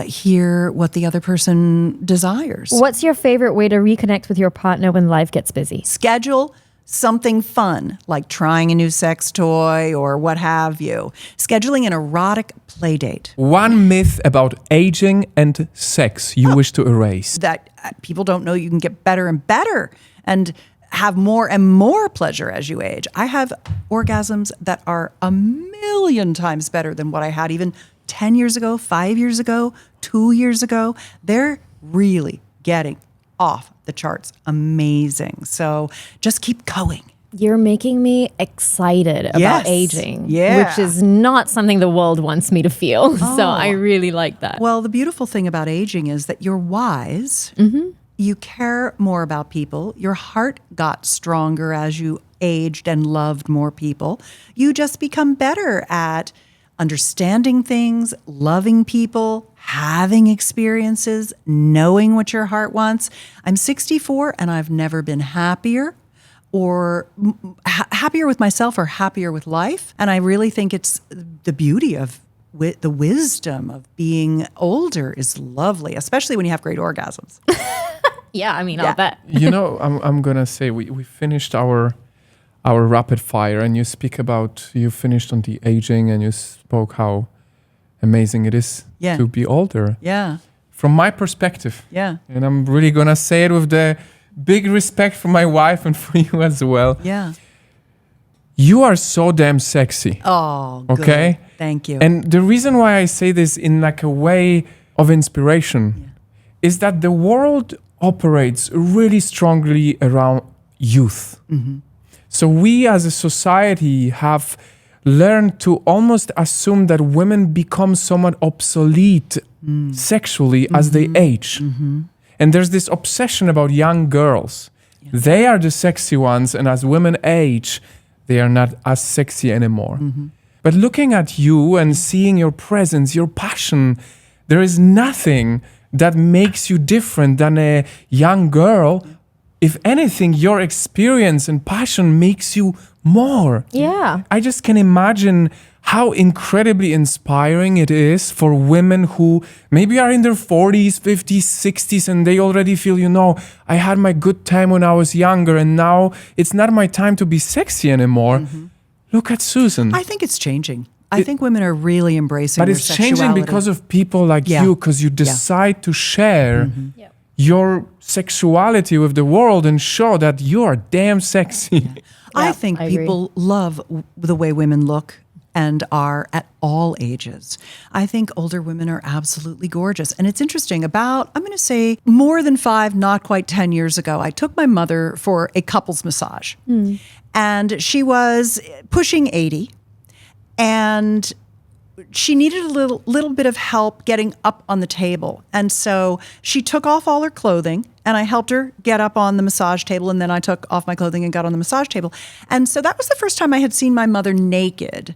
hear what the other person desires. What's your favorite way to reconnect with your partner when life gets busy? Schedule something fun, like trying a new sex toy or what have you. Scheduling an erotic play date. One myth about aging and sex you wish to erase. That people don't know you can get better and better. And have more and more pleasure as you age. I have orgasms that are 1,000,000 times better than what I had even 10 years ago, 5 years ago, 2 years ago. They're really getting off the charts. Amazing. So just keep going. You're making me excited about aging, which is not something the world wants me to feel. So I really like that. Well, the beautiful thing about aging is that you're wise. You care more about people. Your heart got stronger as you aged and loved more people. You just become better at understanding things, loving people, having experiences, knowing what your heart wants. I'm 64 and I've never been happier or happier with myself or happier with life. And I really think it's the beauty of the wisdom of being older is lovely, especially when you have great orgasms. Yeah, I mean, I'll bet. You know, I'm going to say we finished our rapid fire, and you speak about, you finished on the aging, and you spoke how amazing it is to be older. Yeah. From my perspective. Yeah. And I'm really going to say it with the big respect for my wife and for you as well. Yeah. You are so damn sexy. Oh, good. Okay? Thank you. And the reason why I say this in like a way of inspiration is that the world operates really strongly around youth. So we as a society have learned to almost assume that women become somewhat obsolete sexually as they age. And there's this obsession about young girls. They are the sexy ones, and as women age, they are not as sexy anymore. But looking at you and seeing your presence, your passion, there is nothing that makes you different than a young girl. If anything, your experience and passion makes you more. Yeah. I just can imagine how incredibly inspiring it is for women who maybe are in their 40s, 50s, 60s, and they already feel, you know, I had my good time when I was younger, and now it's not my time to be sexy anymore. Look at Susan. I think it's changing. I think women are really embracing But their it's sexuality. changing because of people like you, because you decide to share your sexuality with the world and show that you are damn sexy. I think people love the way women look and are at all ages. I think older women are absolutely gorgeous. And it's interesting, about, I'm going to say more than 5, not quite 10 years ago, I took my mother for a couples massage. And she was pushing 80. And she needed a little bit of help getting up on the table. And so she took off all her clothing, and I helped her get up on the massage table, and then I took off my clothing and got on the massage table. And so that was the first time I had seen my mother naked,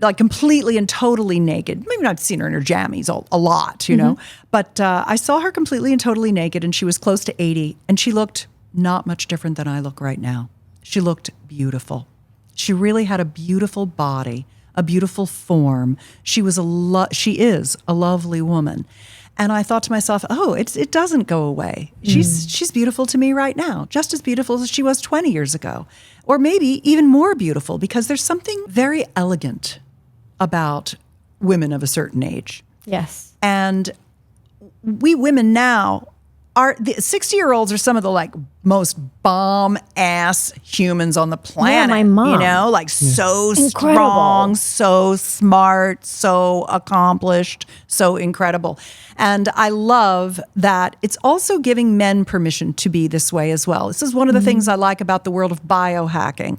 like completely and totally naked. Maybe not seen her in her jammies a lot, you know, but I saw her completely and totally naked, and she was close to 80, and she looked not much different than I look right now. She looked beautiful. She really had a beautiful body, a beautiful form. She is a lovely woman. And I thought to myself, oh, it doesn't go away. She's beautiful to me right now, just as beautiful as she was 20 years ago, or maybe even more beautiful, because there's something very elegant about women of a certain age. Yes. And we women now the 60-year-olds are some of the like most bomb ass humans on the planet. Yeah, my mom. You know, like so Incredible. strong, so smart, so accomplished, so incredible. And I love that it's also giving men permission to be this way as well. This is one of the things I like about the world of biohacking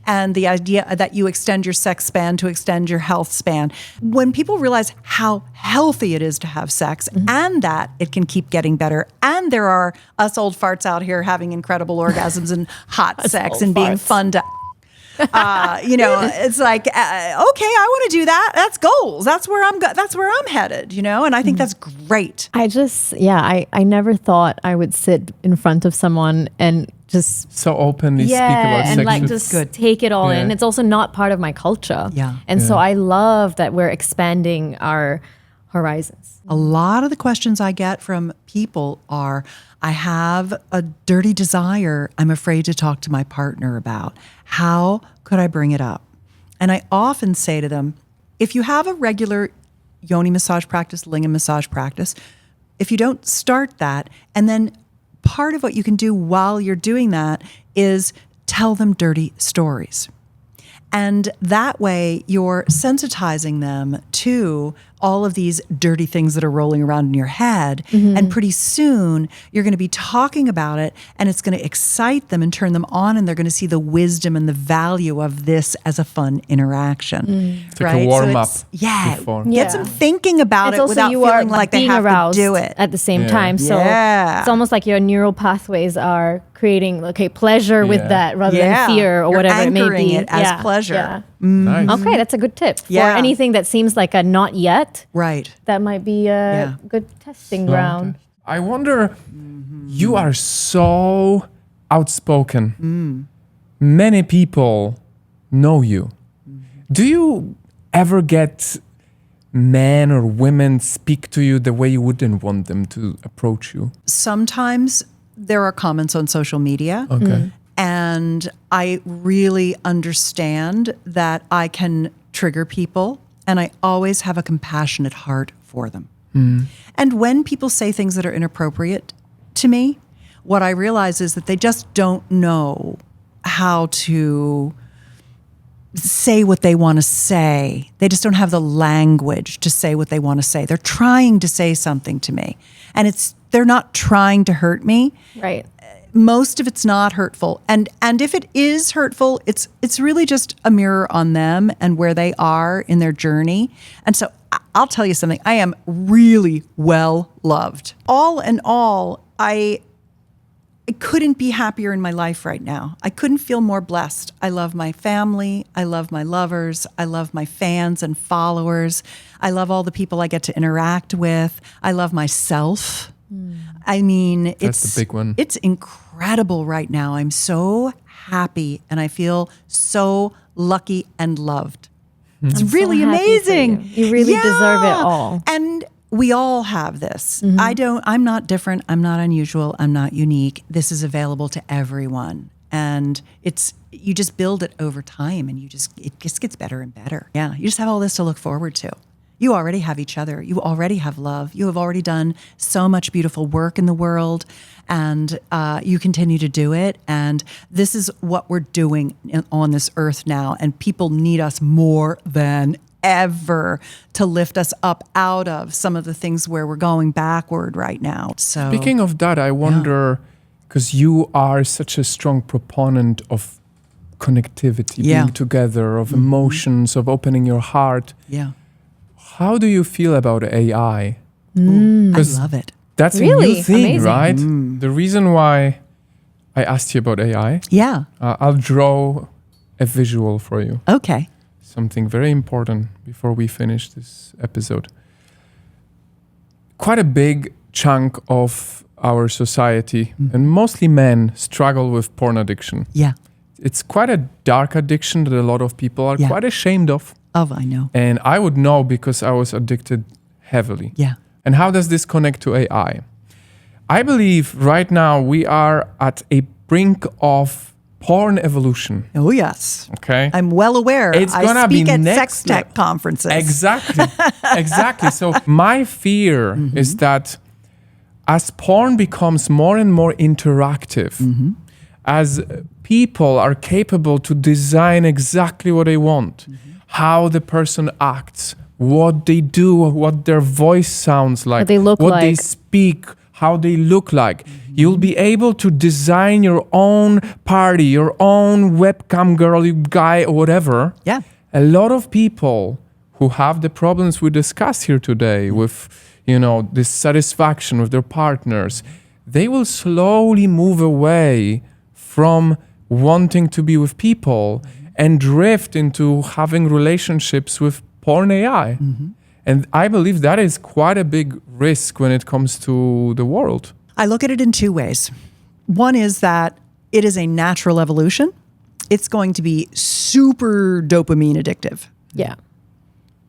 and the idea that you extend your sex span to extend your health span. When people realize how healthy it is to have sex and that it can keep getting better, and there are us old farts out here having incredible orgasms and hot sex and being fun to you know, it's like, okay, I want to do that. That's goals. That's where I'm headed, you know? And I think that's great. I never thought I would sit in front of someone and just so openly speak about and sex. like just take it all in. It's also not part of my culture. Yeah. And so I love that we're expanding our horizons. A lot of the questions I get from people are, I have a dirty desire I'm afraid to talk to my partner about. How could I bring it up? And I often say to them, if you have a regular yoni massage practice, lingam massage practice, if you don't start that and then part of what you can do while you're doing that is tell them dirty stories. And that way you're sensitizing them to all of these dirty things that are rolling around in your head. And pretty soon you're going to be talking about it, and it's going to excite them and turn them on, and they're going to see the wisdom and the value of this as a fun interaction. It's like a warm-up. Yeah. before. Get them thinking about It's it also without you are feeling like they being have aroused to do it. at the same Yeah. time. So Yeah. it's almost like your neural pathways are creating pleasure with Yeah. that rather than fear or You're whatever it may anchoring be. it as pleasure. Yeah. Nice. Okay, that's a good tip for Yeah. anything that seems like a not yet. Right. That might be a good testing ground. I wonder, you are so outspoken. Many people know you. Do you ever get men or women speak to you the way you wouldn't want them to approach you? Sometimes there are comments on social media. Okay. And I really understand that I can trigger people, and I always have a compassionate heart for them. And when people say things that are inappropriate to me, what I realize is that they just don't know how to say what they want to say. They just don't have the language to say what they want to say. They're trying to say something to me, and they're not trying to hurt me. Right. Most of it's not hurtful. And if it is hurtful, it's really just a mirror on them and where they are in their journey. And so I'll tell you something. I am really well loved. All in all, I couldn't be happier in my life right now. I couldn't feel more blessed. I love my family. I love my lovers. I love my fans and followers. I love all the people I get to interact with. I love myself. I mean, That's the big one. It's incredible right now. I'm so happy, and I feel so lucky and loved. It's really so happy for amazing. you. You really deserve it all. And we all have this. I'm not different. I'm not unusual. I'm not unique. This is available to everyone. And you just build it over time, and it just gets better and better. Yeah. You just have all this to look forward to. You already have each other. You already have love. You have already done so much beautiful work in the world, and you continue to do it. And this is what we're doing on this earth now. And people need us more than ever to lift us up out of some of the things where we're going backward right now. So Speaking of that, I wonder, because you are such a strong proponent of connectivity, being together, of emotions, of opening your heart. Yeah. How do you feel about AI? I love it. That's a Really? new thing, Amazing. right? The reason why I asked you about AI, Yeah. I'll draw a visual for you. Okay. Something very important before we finish this episode. Quite a big chunk of our society, and mostly men, struggle with porn addiction. Yeah. It's quite a dark addiction that a lot of people are quite ashamed of. Oh, I know. And I would know because I was addicted heavily. Yeah. And how does this connect to AI? I believe right now we are at a brink of porn evolution. Oh, yes. Okay. I'm well aware. It's gonna I speak be at next sex tech conferences. Exactly. Exactly. So my fear is that as porn becomes more and more interactive, as people are capable to design exactly what they want, how the person acts, what they do, what their voice sounds like, What they look what they like. speak, how they look like. You'll be able to design your own party, your own webcam girl, guy, or whatever. Yeah. A lot of people who have the problems we discuss here today with, dissatisfaction with their partners, they will slowly move away from wanting to be with people and drift into having relationships with porn AI. And I believe that is quite a big risk when it comes to the world. I look at it in two ways. One is that it is a natural evolution. It's going to be super dopamine addictive. Yeah.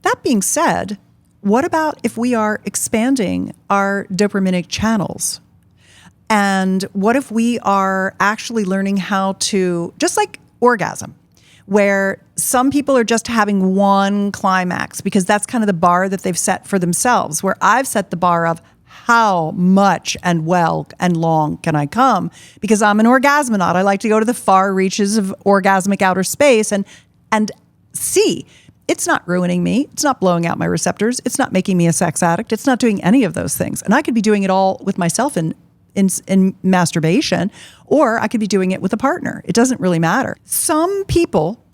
That being said, what about if we are expanding our dopaminic channels? And what if we are actually learning how to, just like orgasm, where some people are just having one climax because that's kind of the bar that they've set for themselves, where I've set the bar of how much and well and long can I come? Because I'm an orgasmonaut. I like to go to the far reaches of orgasmic outer space and see. It's not ruining me. It's not blowing out my receptors. It's not making me a sex addict. It's not doing any of those things. And I could be doing it all with myself in masturbation, or I could be doing it with a partner. It doesn't really matter. Some people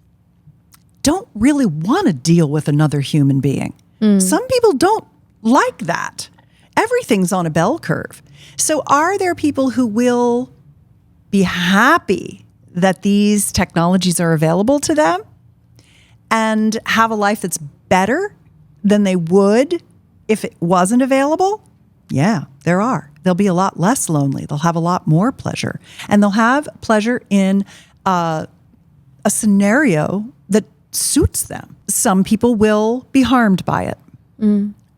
don't really want to deal with another human being. Some people don't like that. Everything's on a bell curve. So are there people who will be happy that these technologies are available to them and have a life that's better than they would if it wasn't available? Yeah, there are. They'll be a lot less lonely. They'll have a lot more pleasure. And they'll have pleasure in a scenario that suits them. Some people will be harmed by it.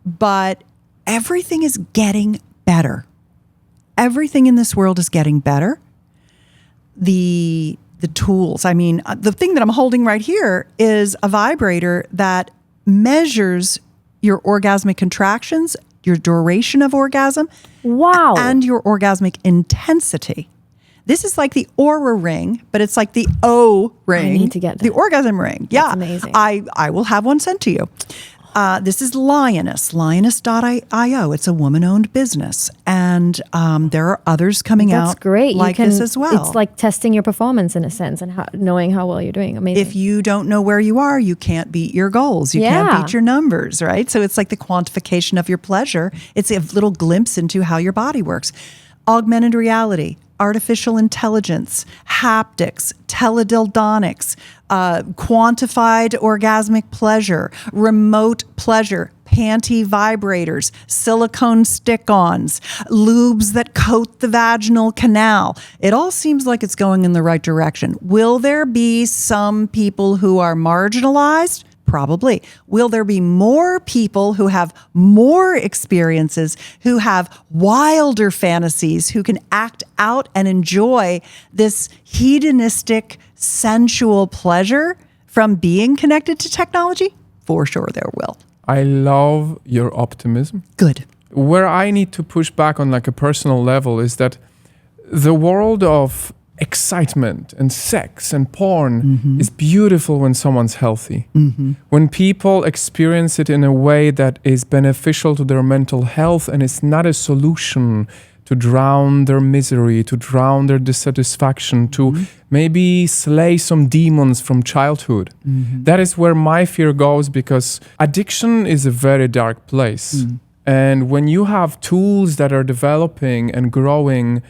But everything is getting better. Everything in this world is getting better. The tools. I mean, the thing that I'm holding right here is a vibrator that measures your orgasmic contractions, your duration of orgasm, Wow. and your orgasmic intensity. This is like the Aura ring, but it's like the O ring. I need to get that. The orgasm ring. Yeah. That's amazing. I will have one sent to you. This is Lioness, lioness.io. It's a woman-owned business. And there are others coming That's out great. like this as well. It's like testing your performance in a sense and knowing how well you're doing. Amazing. If you don't know where you are, you can't beat your goals. You can't Yeah. beat your numbers, right? So it's like the quantification of your pleasure. It's a little glimpse into how your body works. Augmented reality, artificial intelligence, haptics, teledildonics, quantified orgasmic pleasure, remote pleasure, panty vibrators, silicone stick-ons, lubes that coat the vaginal canal. It all seems like it's going in the right direction. Will there be some people who are marginalized? Probably. Will there be more people who have more experiences, who have wilder fantasies, who can act out and enjoy this hedonistic, sensual pleasure from being connected to technology? For sure there will. I love your optimism. Good. Where I need to push back on like a personal level is that the world of excitement and sex and porn is beautiful when someone's healthy. When people experience it in a way that is beneficial to their mental health and it's not a solution to drown their misery, to drown their dissatisfaction, to maybe slay some demons from childhood. That is where my fear goes, because addiction is a very dark place. And when you have tools that are developing and growing,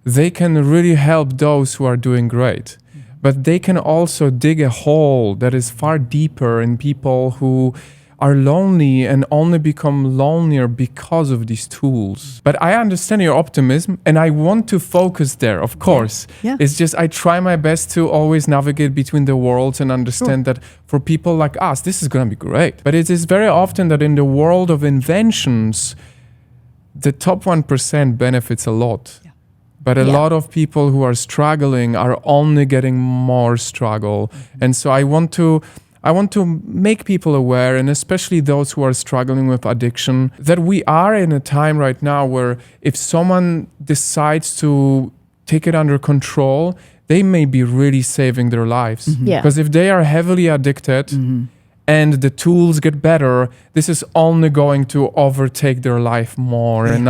they can really help those who are doing great. But they can also dig a hole that is far deeper in people who are lonely and only become lonelier because of these tools. But I understand your optimism and I want to focus there, of course. Yeah. It's just I try my best to always navigate between the worlds and understand that for people like us, this is going to be great. But it is very often that in the world of inventions, the top 1% benefits a lot. But a lot of people who are struggling are only getting more struggle. And so I want to make people aware, and especially those who are struggling with addiction, that we are in a time right now where if someone decides to take it under control, they may be really saving their lives. Yeah. Because if they are heavily addicted and the tools get better, this is only going to overtake their life more. And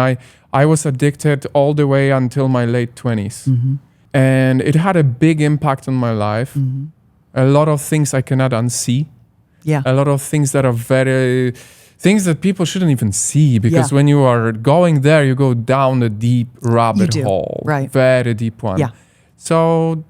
I was addicted all the way until my late 20s. And it had a big impact on my life. A lot of things I cannot unsee. Yeah. A lot of things that are things that people shouldn't even see, because when you are going there, you go down a deep rabbit hole. Right. Very deep one. Yeah. So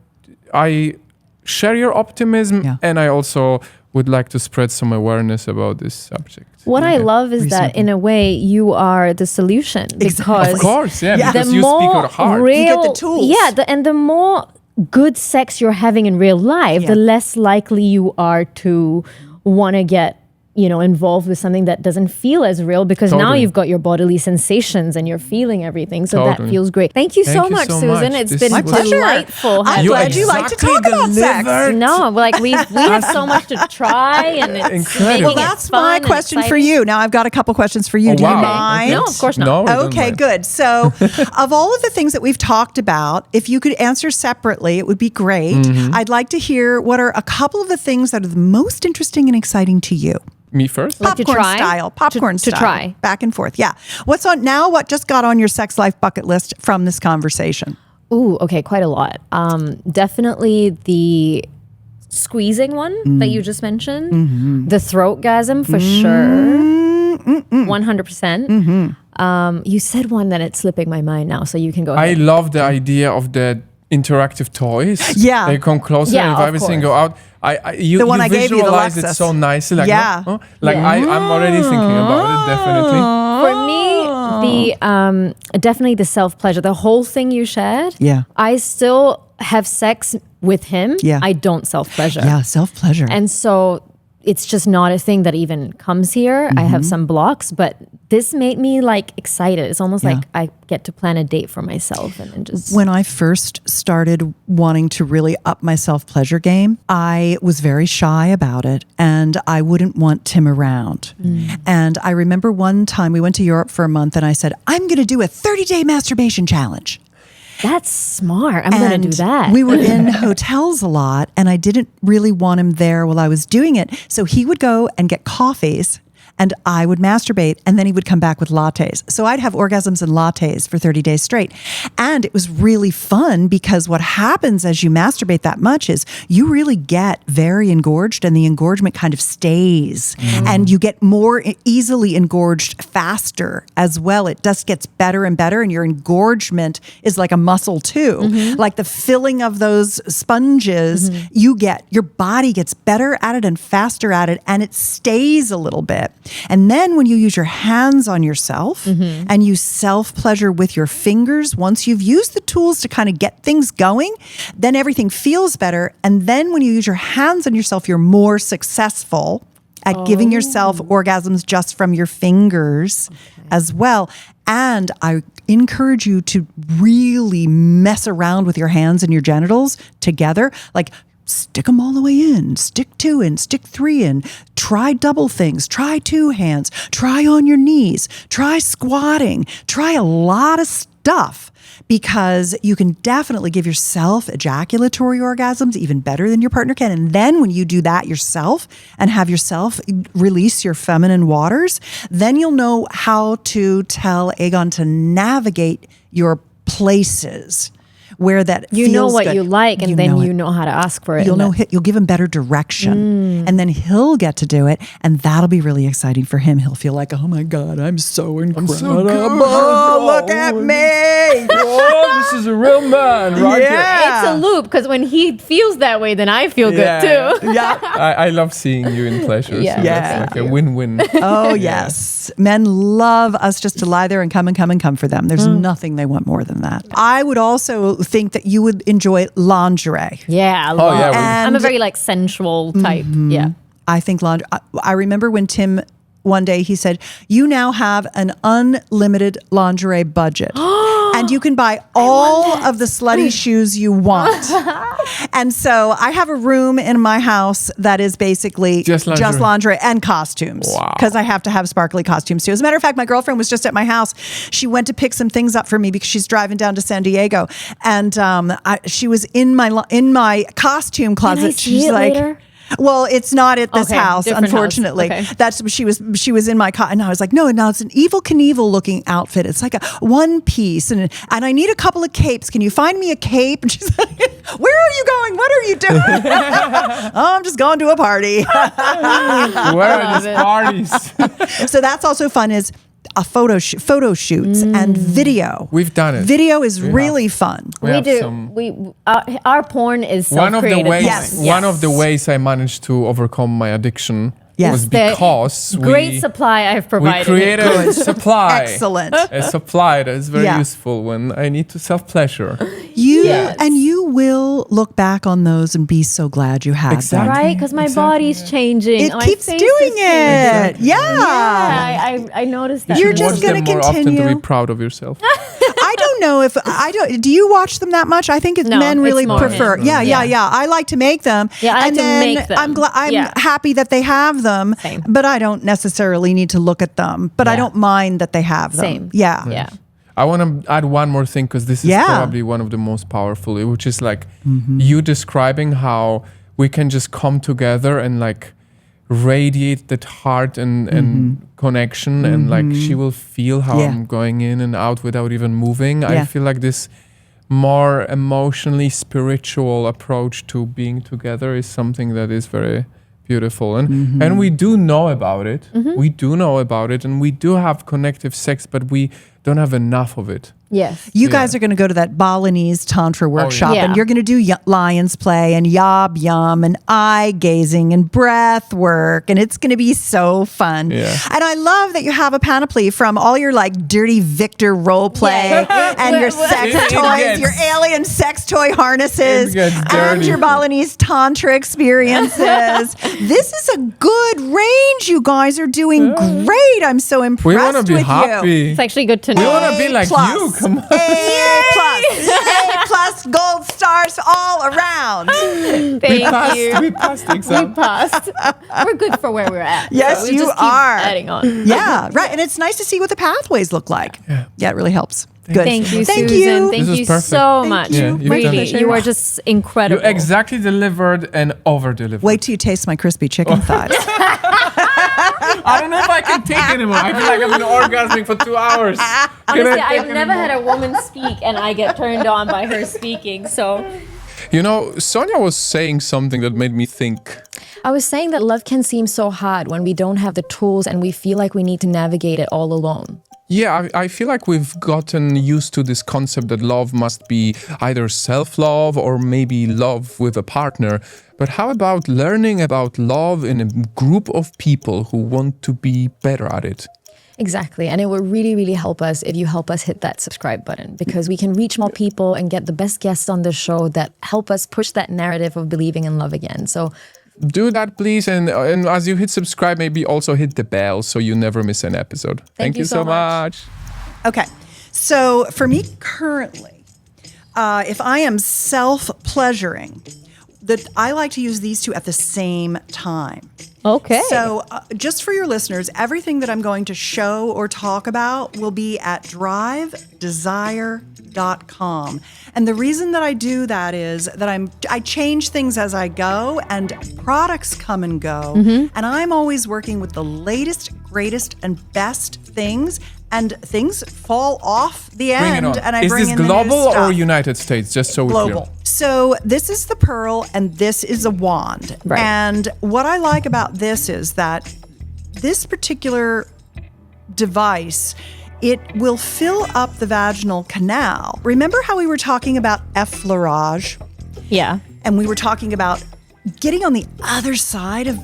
I share your optimism, and I also would like to spread some awareness about this subject. What I love is that in a way you are the solution, because Of course, because the you speak more out of heart. real, You get the tools. and the more good sex you're having in real life, the less likely you are to want to get involved with something that doesn't feel as real, because now Totally. you've got your bodily sensations and you're feeling everything. So Totally. that feels great. Thank you so much, Susan. much. It's This been was- My pleasure. delightful. I'm glad you like to talk about sex. No, like we have so much to try, and it's Incredible. making Well, it that's fun my and question for exciting. you. Now I've got a couple questions for you. Oh, Do you wow. mind? No, of course not. No, we don't Okay, mind. good. So, of all of the things that we've talked about, if you could answer separately, it would be great. Mm-hmm. I'd like to hear what are a couple of the things that are the most interesting and exciting to you. Me first? Like to Popcorn try? style, popcorn To style. try. Back and forth. Yeah. What's on now? What just got on your sex life bucket list from this conversation? Ooh, okay, quite a lot. Definitely the squeezing one that you just mentioned, the throatgasm for sure, 100%. You said one that it's slipping my mind now, so you can go I ahead. love the idea of the interactive toys. Yeah. They come closer Yeah, and of everything course. go out. You The one I gave you, the visualize it Lexus. so nicely. Like, Yeah. huh? Like Yeah. I'm already thinking about it, definitely. For me, the definitely the self pleasure, the whole thing you shared. Yeah. I still have sex with him. Yeah. I don't self pleasure. Yeah, self pleasure. And so it's just not a thing that even comes here. I have some blocks, but this made me like excited. It's almost like I get to plan a date for myself and just. When I first started wanting to really up my self-pleasure game, I was very shy about it and I wouldn't want Tim around. And I remember one time we went to Europe for a month and I said, I'm going to do a 30-day masturbation challenge. That's smart. I'm going to do that. We were in hotels a lot and I didn't really want him there while I was doing it. So he would go and get coffees and I would masturbate and then he would come back with lattes. So I'd have orgasms and lattes for 30 days straight. And it was really fun because what happens as you masturbate that much is you really get very engorged and the engorgement kind of stays and you get more easily engorged faster as well. It just gets better and better and your engorgement is like a muscle too. Like the filling of those sponges, your body gets better at it and faster at it and it stays a little bit. And then when you use your hands on yourself and you self-pleasure with your fingers, once you've used the tools to kind of get things going, then everything feels better. And then when you use your hands on yourself, you're more successful at giving yourself orgasms just from your fingers as well. And I encourage you to really mess around with your hands and your genitals together. Like, stick them all the way in, stick 2 in, stick 3 in, try double things, try 2 hands, try on your knees, try squatting, try a lot of stuff because you can definitely give yourself ejaculatory orgasms even better than your partner can. And then when you do that yourself and have yourself release your feminine waters, then you'll know how to tell Aegon to navigate your places where that you feels know what good. you like, and then know you it. know how to ask for it. You'll and know you'll give him better direction, and then he'll get to do it, and that'll be really exciting for him. He'll feel like, oh my God, I'm so incredible! Look at me! Oh, this is a real man, right? Yeah. It's a loop because when he feels that way, then I feel good too. Yeah. I love seeing you in pleasure. Yeah. So Yeah. that's like a win-win. Oh yes, men love us just to lie there and come for them. There's nothing they want more than that. I would also think that you would enjoy lingerie. Yeah. Oh, yeah, we- I'm a very like sensual type. Yeah. I think lingerie. I remember when Tim one day he said, "You now have an unlimited lingerie budget." And you can buy all of the slutty shoes you want. And so I have a room in my house that is basically Just lingerie. and costumes. Wow. Because I have to have sparkly costumes too. As a matter of fact, my girlfriend was just at my house. She went to pick some things up for me because she's driving down to San Diego. And she was in my costume closet. Can I see She's it like, later? well, it's not at this Okay, house, different house. unfortunately. Okay. That's she was in my car, and I was like, no, it's an Evel Knievel looking outfit. It's like a one piece, and I need a couple of capes. Can you find me a cape? And she's like, where are you going? What are you doing? Oh, I'm just going to a party. Where are these parties? So that's also fun. Is a photo shoots and video. We've done it. Video is We really have. fun. We We have do. some- Our porn is One of the self-created. ways, Yes. one of the ways I managed to overcome my addiction Yeah. was The because great supply I've we provided. created a supply. Excellent. A supply that is very Yeah. useful when I need to self-pleasure. Yes. And you will look back on those and be so glad you had Exactly. them. Right? Because my body's changing. It My keeps face doing is changing. it. Yeah. I noticed that. You're Watch just them gonna more often to be continue. proud of yourself. I don't know if do you watch them that much? I think No, men really it's more prefer. him. Yeah. I like to make them. Yeah, I like and to then make them. I'm Yeah. happy that they have them. Same. But I don't necessarily need to look at them. But I Yeah. don't mind that they have them. Same. Yeah. Yeah. I want to add one more thing because this is Yeah. probably one of the most powerful, which is like Mm-hmm. you describing how we can just come together and like radiate that heart and connection, and like she will feel how Mm-hmm. Yeah. I'm going in and out without even moving. Yeah. I feel like this more emotionally spiritual approach to being together is something that is very beautiful, and we do know about it. We do know about it, and we do have connective sex, but we don't have enough of it. Yes. You guys are going to go to that Balinese Tantra workshop Yeah. and you're going to do lion's play and yob yum and eye gazing and breath work. And it's going to be so fun. Yeah. And I love that you have a panoply from all your like dirty Victor role play and your sex It toys, gets- your alien sex toy harnesses It gets and dirty. your Balinese Tantra experiences. This is a good range. You guys are doing great. I'm so impressed We want to be with happy. you. It's actually good to We know. want to be like you. Come on. A plus, gold stars all around. Thank you. We passed the We exam. passed. We're good for where we're at. Yes, we you just keep are. adding on. Yeah, right. And it's nice to see what the pathways look like. Yeah. It really helps. Good. Thank you, Thank Susan. you. Thank This you is perfect. so Thank much. you. Yeah, you've done Really, it. you are just You incredible. exactly delivered and over-delivered. Wait till you taste my crispy chicken thighs. I don't know if I can take anymore. I feel like I've been orgasming for 2 hours. Honestly, Can I I've take never anymore? had a woman speak and I get turned on by her speaking. So You know, Sonia was saying something that made me think. I was saying that love can seem so hard when we don't have the tools and we feel like we need to navigate it all alone. Yeah, I feel like we've gotten used to this concept that love must be either self-love or maybe love with a partner. But how about learning about love in a group of people who want to be better at it? Exactly. And it would really, really help us if you help us hit that subscribe button, because we can reach more people and get the best guests on the show that help us push that narrative of believing in love again. So Do that, please. And as you hit subscribe, maybe also hit the bell so you never miss an episode. Thank you so so much. much. Okay. So for me currently, if I am self-pleasuring, that I like to use these two at the same time. okay. So, just for your listeners, everything that I'm going to show or talk about will be at drivedesire.com. And the reason that I do that is that I change things as I go, and products come and go. And I'm always working with the latest, greatest, and best things. And things fall off the Bring it end, on. and I Is bring this in the new global or stuff. United States? Just so we're Global. clear. So this is the pearl and this is a wand. Right. And what I like about this is that this particular device, it will fill up the vaginal canal. Remember how we were talking about effleurage? yeah. And we were talking about getting on the other side of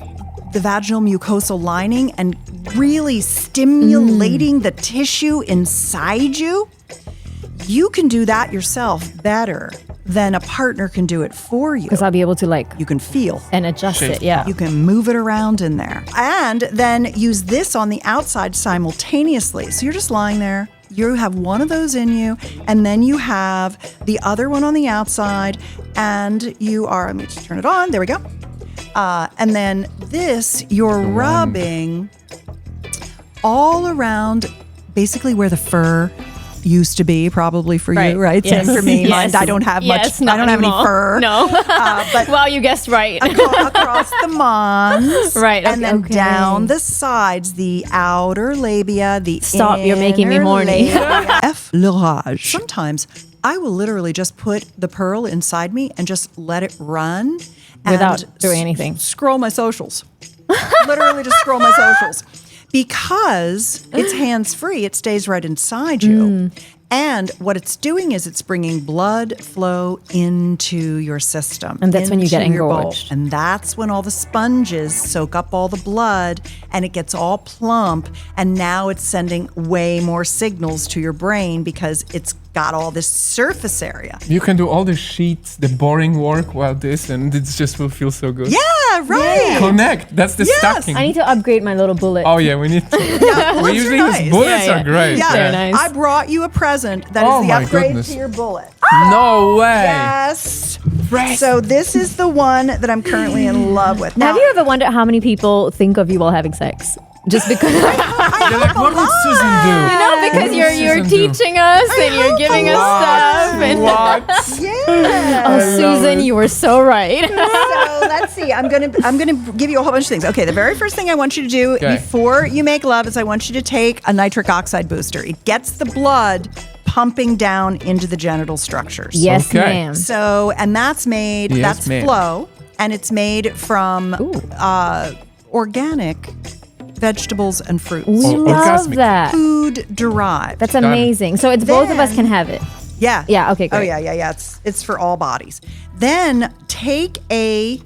the vaginal mucosal lining and really stimulating the tissue inside you. You can do that yourself better than a partner can do it for you. Because I'll be able to You can feel. and adjust it. Yeah. You can move it around in there. And then use this on the outside simultaneously. So you're just lying there. You have one of those in you, and then you have the other one on the outside, and you are, let me just turn it on. There we go. And then this, you're rubbing all around, basically where the fur used to be, probably for you, right? Yes. Same for me. Yes. I don't have much. Yes, I not don't have any anymore. fur. No. But Well, you guessed right. across the mons, Right, and then okay. down the sides, the outer labia, the Stop, you're making me inner horny. labia. Effleurage. Sometimes I will literally just put the pearl inside me and just let it run Without and doing anything. Scroll my socials. Literally just scroll my socials. Because it's hands-free, it stays right inside you. And what it's doing is it's bringing blood flow into your system. And that's when you get into your bowl. engorged. And that's when all the sponges soak up all the blood and it gets all plump. And now it's sending way more signals to your brain because it's got all this surface area. You can do all the sheets, the boring work while this, and it just will feel so good. Yeah, right. Connect. That's the stacking. I need to upgrade my little bullet. Oh yeah, we need to. Yeah, we bullets usually are use nice. bullets Yeah, are yeah. great. Yeah, Very nice. I brought you a present that Oh is the my upgrade goodness. to your bullet. No way. Yes. So this is the one that I'm currently in love with. Have you ever wondered how many people think of you while having sex? Just because You're like, what would Susan do? because you're Susan do? teaching us and you're giving us stuff. And What? Yeah. oh, Susan, you were so right. So let's see. I'm gonna give you a whole bunch of things. Okay, the very first thing I want you to do before you make love is I want you to take a nitric oxide booster. It gets the blood pumping down into the genital structures. Yes, Okay. ma'am. So, and that's made, Yes, that's ma'am. flow, and it's made from organic vegetables and fruits. We Oh, love orgasmic. that. Food derived. That's amazing. So it's both of us can have it. Yeah. Yeah, okay, Oh, great. yeah. It's for all bodies. Then take a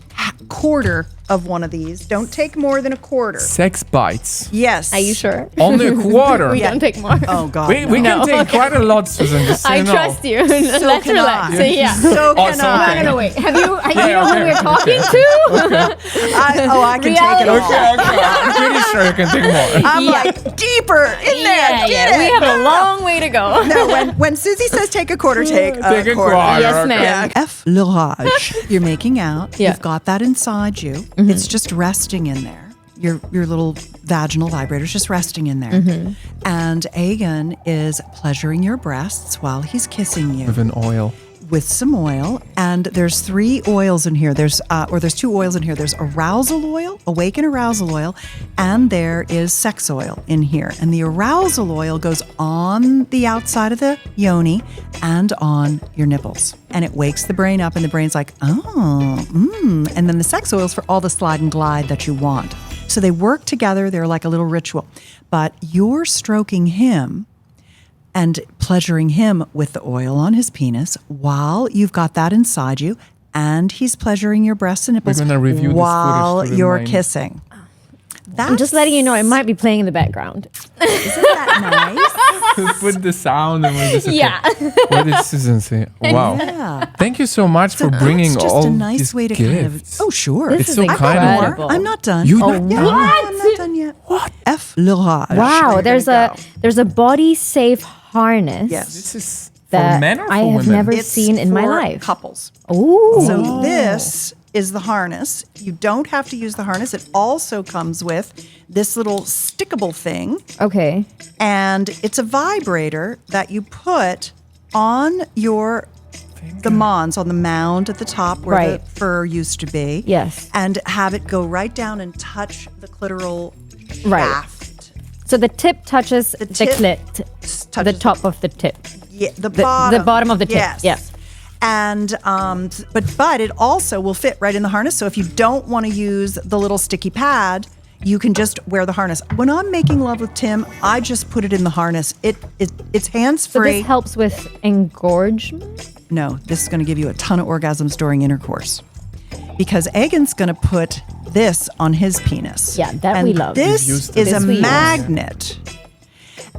quarter of one of these. Don't take more than a quarter. Sex bites. Yes. Are you sure? Only a quarter. We don't take more. Oh, God. We no. can take quite a lot, Susan. Just so I you know. trust you. So Let's can relax. I. So, yeah. So can so I. okay. No, wait. Have you? You know okay, who we're talking okay. to? I can take it all. Okay. I'm pretty sure you can take more. I'm Yeah. like, deeper in there. Get it. We have a long way to go. No, when Susie says take a quarter, take Take a quarter. Yes, okay. ma'am. F. L'orage. You're making out. Yeah. You've got that inside you. It's just resting in there. Your little vaginal vibrator's just resting in there. And Aegon is pleasuring your breasts while he's kissing you With an oil. with some oil. And there's 3 oils in here. There's 2 oils in here. There's arousal oil, awaken arousal oil, and there is sex oil in here. And the arousal oil goes on the outside of the yoni and on your nipples. And it wakes the brain up, and the brain's like, And then the sex oil's for all the slide and glide that you want. So they work together. They're like a little ritual. But you're stroking him and pleasuring him with the oil on his penis while you've got that inside you, and he's pleasuring your breasts and nipples gonna review this while footage to you're remind- kissing. I'm just letting you know it might be playing in the background. Isn't that nice? With the sound and with this. Okay. Yeah. What did Susan say? Wow. Yeah. Thank you so much for bringing It's just all a nice these way to gifts. kind of. Oh, sure. This It's is so kind of incredible. I'm not done. You oh, not yeah, done? I'm not done yet. What? F. L'orage. Wow, You're there's gonna a body safe harness. Yes. This is for That men or for I have women? never It's seen in my for life. couples. Ooh. So this is the harness. You don't have to use the harness. It also comes with this little stickable thing, Okay. and it's a vibrator that you put on the mons, on the mound at the top where Right. the fur used to be. Yes. And have it go right down and touch the clitoral Right. shaft. So the tip touches the tip clit, the touches top of the tip. Yeah, the The bottom. bottom of the tip. Yes. Yeah. And but it also will fit right in the harness. So if you don't want to use the little sticky pad, you can just wear the harness. When I'm making love with Tim, I just put it in the harness. It's hands So free. this helps with engorgement. No, this is going to give you a ton of orgasms during intercourse. Because Aegon's going to put this on his penis. Yeah, that and we love. We've This used is this. a we use. magnet.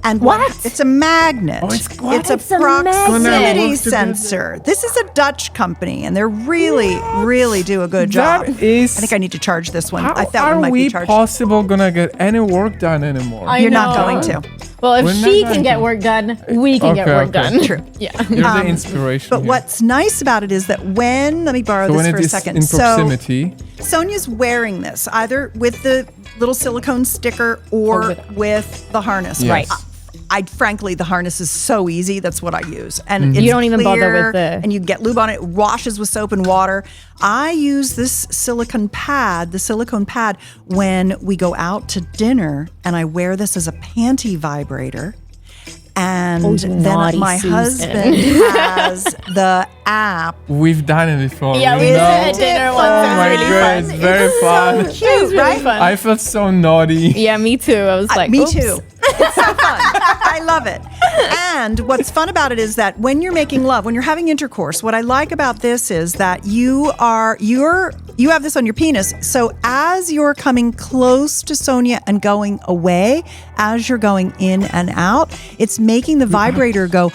And What? It's a magnet. Oh, it's what? It's a It's a proximity magnet. sensor. This is a Dutch company, and they're really do a good job. That is. I think I need to charge this one. How I thought one are might we be charged. possible gonna get any work done anymore? I You're not know. going to. Well, if We're not she going can to. get work done, we can get Okay, work okay. done. True. Yeah. You're the inspiration. But here. what's nice about it is that let me borrow so this when for it a is second. in proximity, So Sonia's wearing this either with the little silicone sticker or with- with the harness. Yes. Right. I frankly, the harness is so easy. That's what I use, and it's You don't even bother clear, with the- And you get lube on it. It washes with soap and water. I use this silicone pad, when we go out to dinner, and I wear this as a panty vibrator. And Oh, then naughty my Susan. husband has the app. we've done it before. Yeah, we we did know. it at dinner Oh once. Oh It was my really god, fun. it's very fun. It was Cute, really right? fun. I felt so naughty. Yeah, me too. I was like, Me oops. too. It's so fun. I love it. And what's fun about it is that when you're making love, when you're having intercourse, what I like about this is that you have this on your penis. So as you're coming close to Sonia and going away, as you're going in and out, it's making the vibrator go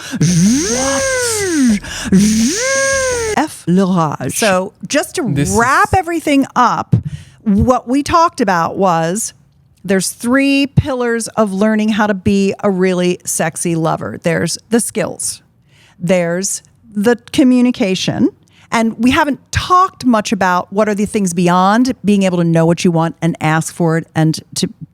effleurage. So just to wrap everything up, what we talked about was there's 3 pillars of learning how to be a really sexy lover. There's the skills, there's the communication, and we haven't talked much about what are the things beyond being able to know what you want and ask for it and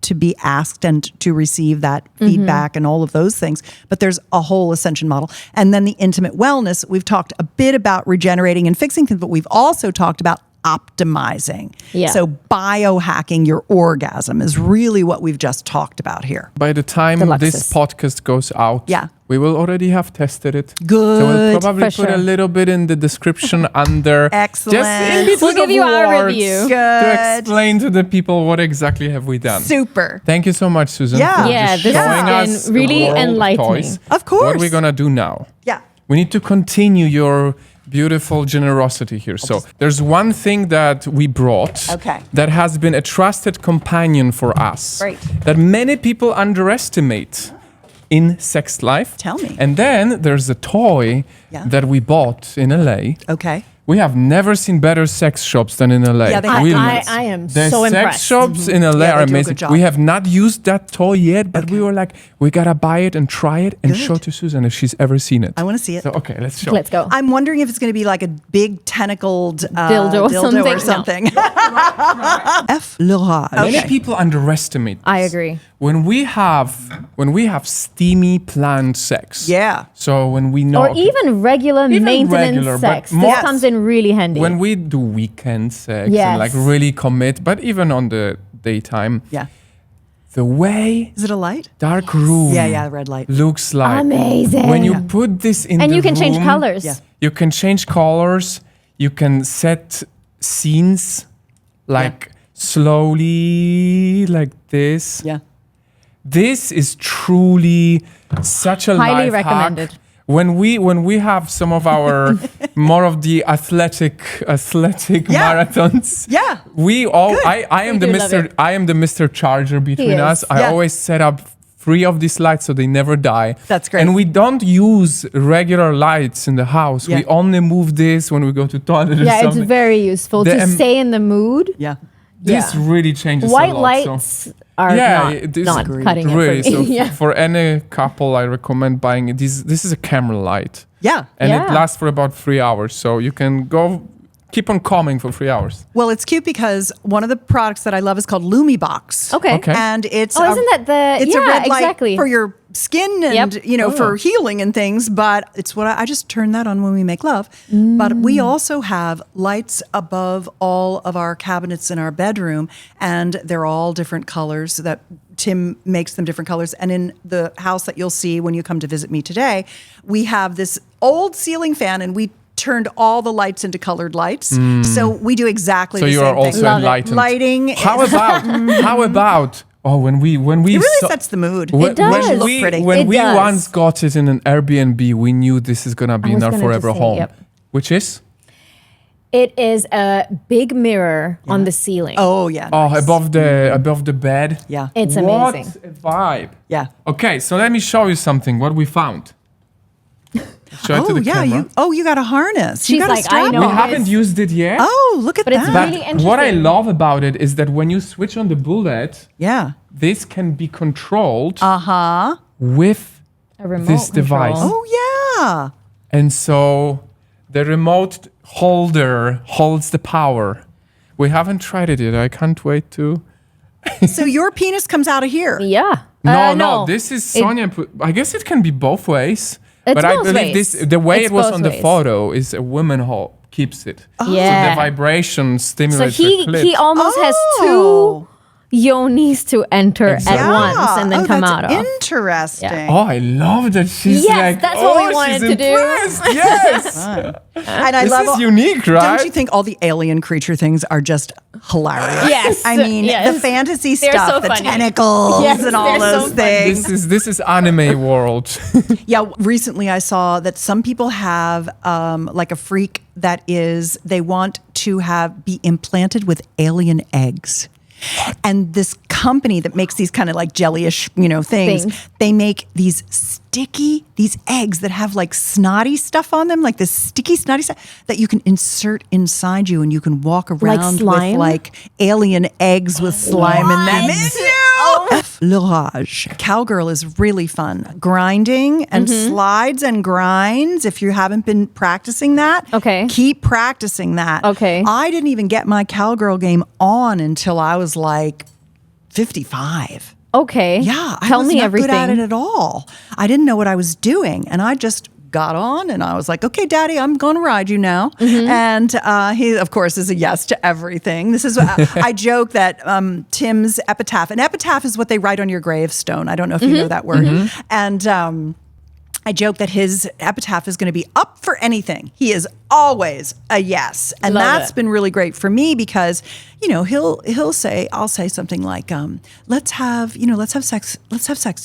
to be asked and to receive that feedback and all of those things. But there's a whole ascension model. And then the intimate wellness, we've talked a bit about regenerating and fixing things, but we've also talked about optimizing. Yeah. So biohacking your orgasm is really what we've just talked about here. By the time this Deluxes. podcast goes out, we will already have tested it. Good. So we'll probably For put a sure. little bit in the description under. Excellent. Just in between We'll give of you our words review. to Good. explain to the people what exactly have we done. Super. Thank you so much, Susan, Yeah. for Yeah, just this showing has us been really the world enlightening. toys. Of course. What are we gonna do now? Yeah. We need to continue your beautiful generosity here. So there's one thing that we brought that has been a trusted companion for us. Great. That many people underestimate in sex life. Tell me. And then there's a toy that we bought in LA. Okay. We have never seen better sex shops than in LA. Yeah, they Really. I am The so sex impressed. shops in LA Yeah, are they do a amazing. good job. We have not used that toy yet, but we were like, we gotta buy it and try it and Good. show to Susan if she's ever seen it. I want to see it. So okay, let's show. Let's go. I'm wondering if it's going to be like a big tentacled Dildo or something. No. Effleurage. Many people underestimate. I this. agree. When we have steamy planned sex. Yeah. So when we know Or even regular maintenance regular, but sex. more- This comes in really handy. when we do weekend sex Yes. and like really commit, but even on the daytime, Yeah. the way Is it a light? dark room Yeah, red light. looks like Amazing. when you put this in and the you can change room, colors. Yeah. You can change colors. You can set scenes like slowly like this. Yeah. This is truly such a Highly life recommended. hack. When we have some of our more of the athletic marathons. Yeah. We all Good. I am We the do love Mr. it. I am the Mr. Charger between is. us. I Yeah. always set up 3 of these lights so they never die. That's great. And we don't use regular lights in the house. Yeah. We only move this when we go to toilet or Yeah, it's something. very useful The to stay in the mood. Yeah. This really changes White a lot. lights are not cutting really. it for So me. Yeah. for any couple, I recommend buying it. This is a camera light. Yeah. And it Yeah. lasts for about 3 hours. So you can keep on coming for 3 hours. Well, it's cute because one of the products that I love is called Lumibox. Okay. And it's Oh, isn't that the- it's a yeah, red light exactly. for your skin and Yep. for healing and things, but it's what I just turn that on when we make love. But we also have lights above all of our cabinets in our bedroom, and they're all different colors that Tim makes them different colors. And in the house that you'll see when you come to visit me today, we have this old ceiling fan, and we turned all the lights into colored lights. So we do exactly So the you same are also thing. Love it. enlightened. Lighting. How about when we It really saw- sets the mood. When, does. when It looks we, pretty. when It we does. once got it in an Airbnb, we knew this is gonna be I in was our gonna forever just say, home. yep. Which is It is a big mirror on the ceiling. Oh yeah. Nice. above the bed. Yeah. It's What amazing. a vibe. Yeah. Okay, so let me show you something. What we found. Show it to Oh the yeah. camera. You got a harness. You She's got a like, I strap know. We on. haven't used it yet. Oh, look at But it's that. But really what I interesting. love about it is that when you switch on the bullet, Yeah. this can be controlled Uh-huh. with A remote this device. control. Oh yeah. And so the remote holder holds the power. We haven't tried it yet. I can't wait to. So your penis comes out of here. Yeah. No, this is Sonia. I guess it can be both ways. It's but I both believe ways. the way It's it was both on the ways. photo is a woman keeps it. So Yeah. the vibration So stimulates the he clit. almost has Oh. two yonis to enter at once and then come out of. Interesting. Yeah. Oh, I love that she's Yes, like, that's what we she's wanted to do." impressed. Yes. And I This love is unique, right? Don't you think all the alien creature things are just hilarious? Yes. I mean, Yes. the fantasy They're stuff, so the funny. tentacles Yes, and all they're so those funny. things. This is anime world. Yeah, recently I saw that some people have like a freak that is they want to be implanted with alien eggs. And this company that makes these kind of like jellyish, things, they make these eggs that have like snotty stuff on them, like this sticky snotty stuff that you can insert inside you and you can walk around with like alien eggs with slime in them. Fleurage. Cowgirl is really fun. Grinding and slides and grinds. If you haven't been practicing that, keep practicing that. Okay. I didn't even get my cowgirl game on until I was like 55. Okay. Yeah, Tell I was me not everything. good at it at all. I didn't know what I was doing, and I just got on and I was like, "Okay, Daddy, I'm going to ride you now." And he, of course, is a yes to everything. This is I joke that Tim's epitaph. An epitaph is what they write on your gravestone. I don't know if you know that word. And I joke that his epitaph is going to be up for anything. He is always a yes. And that's been really great for me because, he'll say, I'll say something like, let's have sex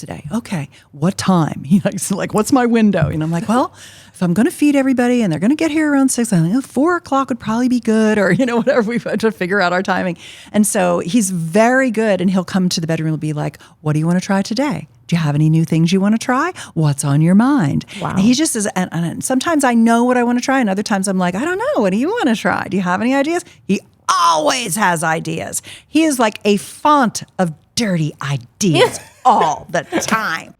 today. Okay. What time? He's like, what's my window? And I'm like, well, if I'm going to feed everybody and they're going to get here around 6, I think 4 o'clock would probably be good, or, whatever. We've had to figure out our timing. And so he's very good. And he'll come to the bedroom and be like, what do you want to try today? Do you have any new things you want to try? What's on your mind? Wow. And he just is, and sometimes I know what I want to try, and other times I'm like, I don't know. What do you want to try? Do you have any ideas? He always has ideas. He is like a font of dirty ideas all the time.